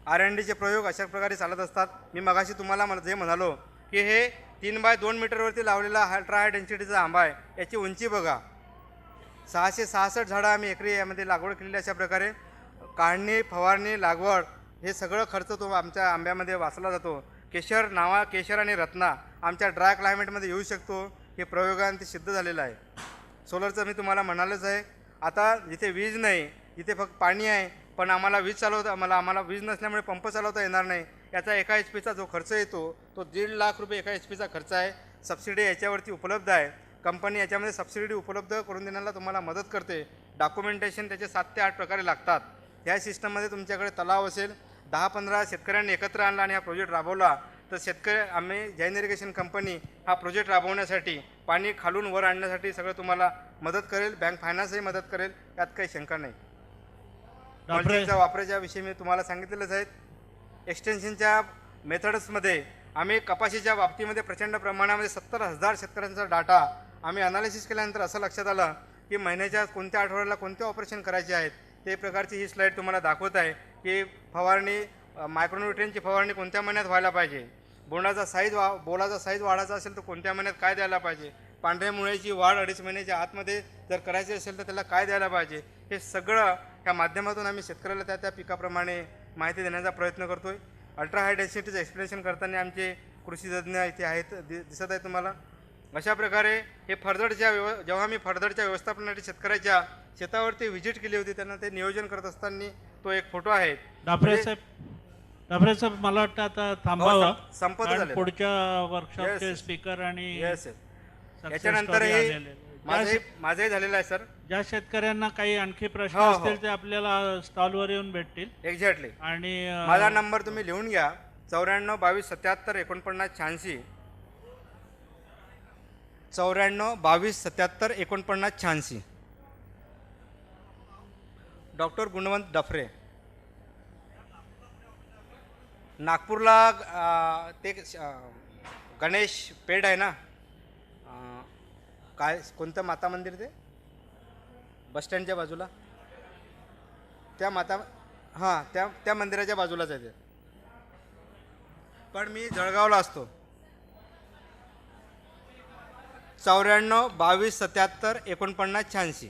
R&Dचे प्रयोग अशा प्रकारे चालत असतात. मी मगाशी तुम्हाला जे म्हणालो की हे 3 बाय 2 मीटरवरती लावलेला अल्ट्रा हाय डेन्सिटीचा आंबा आहे. याची उंची बघा, 666 झाडं आम्ही एकरी यामध्ये लागवड केलेली. अशा प्रकारे काढणी, फवारणी, लागवड हे सगळं खर्च तो आमच्या आंब्यामध्ये वाचला जातो. केशर आणि रत्ना आमच्या ड्राय क्लायमेटमध्ये येऊ शकतो. हे प्रयोगाने ते सिद्ध झालेलं आहे. सोलरचं मी तुम्हाला म्हणालच आहे. आता जिथे वीज नाही, जिथे फक्त पाणी आहे, पण आम्हाला वीज नसल्यामुळे पंप चालवता येणार नाही. याचा एका HP जो खर्च येतो तो 1.5 लाख रुपये एका HP खर्च आहे. सबसिडी याच्यावरती उपलब्ध आहे. कंपनी याच्यामध्ये सबसिडी उपलब्ध करून देण्याला तुम्हाला मदत करते. डॉक्युमेंटेशन त्याचे 7 ते 8 प्रकारे लागतात. ह्या सिस्टममध्ये तुमच्याकडे तलाव असेल, 10-15 शेतकऱ्यांनी एकत्र आणला आणि हा प्रोजेक्ट राबवला तर आम्ही जैन इरिगेशन कंपनी हा प्रोजेक्ट राबवण्यासाठी, पाणी खालून वर आणण्यासाठी सगळं तुम्हाला मदत करेल. बँक फायनान्सही मदत करेल, यात काही शंका नाही. मल्चिंगच्या वापराच्या विषयी मी तुम्हाला सांगितलेलंच आहे. एक्सटेन्शनच्या मेथड्समध्ये आम्ही कपाशीच्या बाबतीमध्ये प्रचंड प्रमाणामध्ये 70,000 शेतकऱ्यांचा डाटा आम्ही अनालिसिस केल्यानंतर असं लक्षात आलं की महिन्याच्या कोणत्या आठवड्याला कोणते ऑपरेशन करायचे आहेत. ते प्रकारची ही स्लाईड तुम्हाला दाखवत आहे की फवारणी, मायक्रोन्यूट्रियनची फवारणी कोणत्या महिन्यात व्हायला पाहिजे, बोलाचा साईज वाढायचा असेल तर कोणत्या महिन्यात काय द्यायला पाहिजे, पांढऱ्या मुळ्याची वाढ 2.5 महिन्याच्या आतमध्ये जर करायची असेल तर त्याला काय द्यायला पाहिजे, हे सगळं ह्या माध्यमातून आम्ही शेतकऱ्याला त्या त्या पिकाप्रमाणे माहिती देण्याचा प्रयत्न करतो आहे. अल्ट्रा हाय डेन्सिटीचं एक्सप्लेनेशन करताना आमचे कृषी तज्ज्ञ इथे आहेत, दिसत आहे तुम्हाला. अशा प्रकारे हे जेव्हा मी फरदडच्या व्यवस्थापनासाठी शेतकऱ्याच्या शेतावरती व्हिजिट केली होती, त्यांना ते नियोजन करत असताना तो एक फोटो आहे. डाफरे साहेब मला वाटतं आता थांबावं, संपत कारण झालेलं. पुढच्या वर्कशॉपचे स्पीकर आणि येस success याच्यानंतर story हे आलेले. माझंही झालेलं आहे सर. ज्या शेतकऱ्यांना काही आणखी प्रश्न हो, हो. असतील ते आपल्याला स्टॉलवर येऊन भेटतील. एक्झॅक्टली. आणि माझा नंबर तुम्ही लिहून घ्या, 94 22 77 49 86. 94 22 77 49 86. डॉक्टर गुणवंत डफरे. नागपूरला ते गणेश पेठ आहे ना, काय कोणतं माता मंदिर ते बसस्टँडच्या बाजूला, त्या माता हां त्या मंदिराच्या बाजूलाच आहे ते. पण मी जळगावला असतो. 94 22 77 49 86.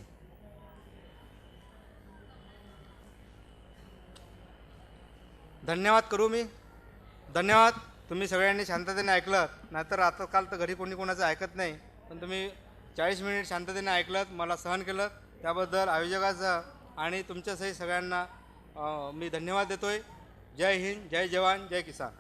धन्यवाद करू मी. धन्यवाद. तुम्ही सगळ्यांनी शांततेने ऐकलं, नाहीतर आता काल तर घरी कोणी कोणाचं ऐकत नाही, पण तुम्ही 40 मिनिट शांततेने ऐकलं, मला सहन केलं, त्याबद्दल आयोजकाचा आणि तुमच्यासही सगळ्यांना मी धन्यवाद देतोय. जय हिंद, जय जवान, जय किसान.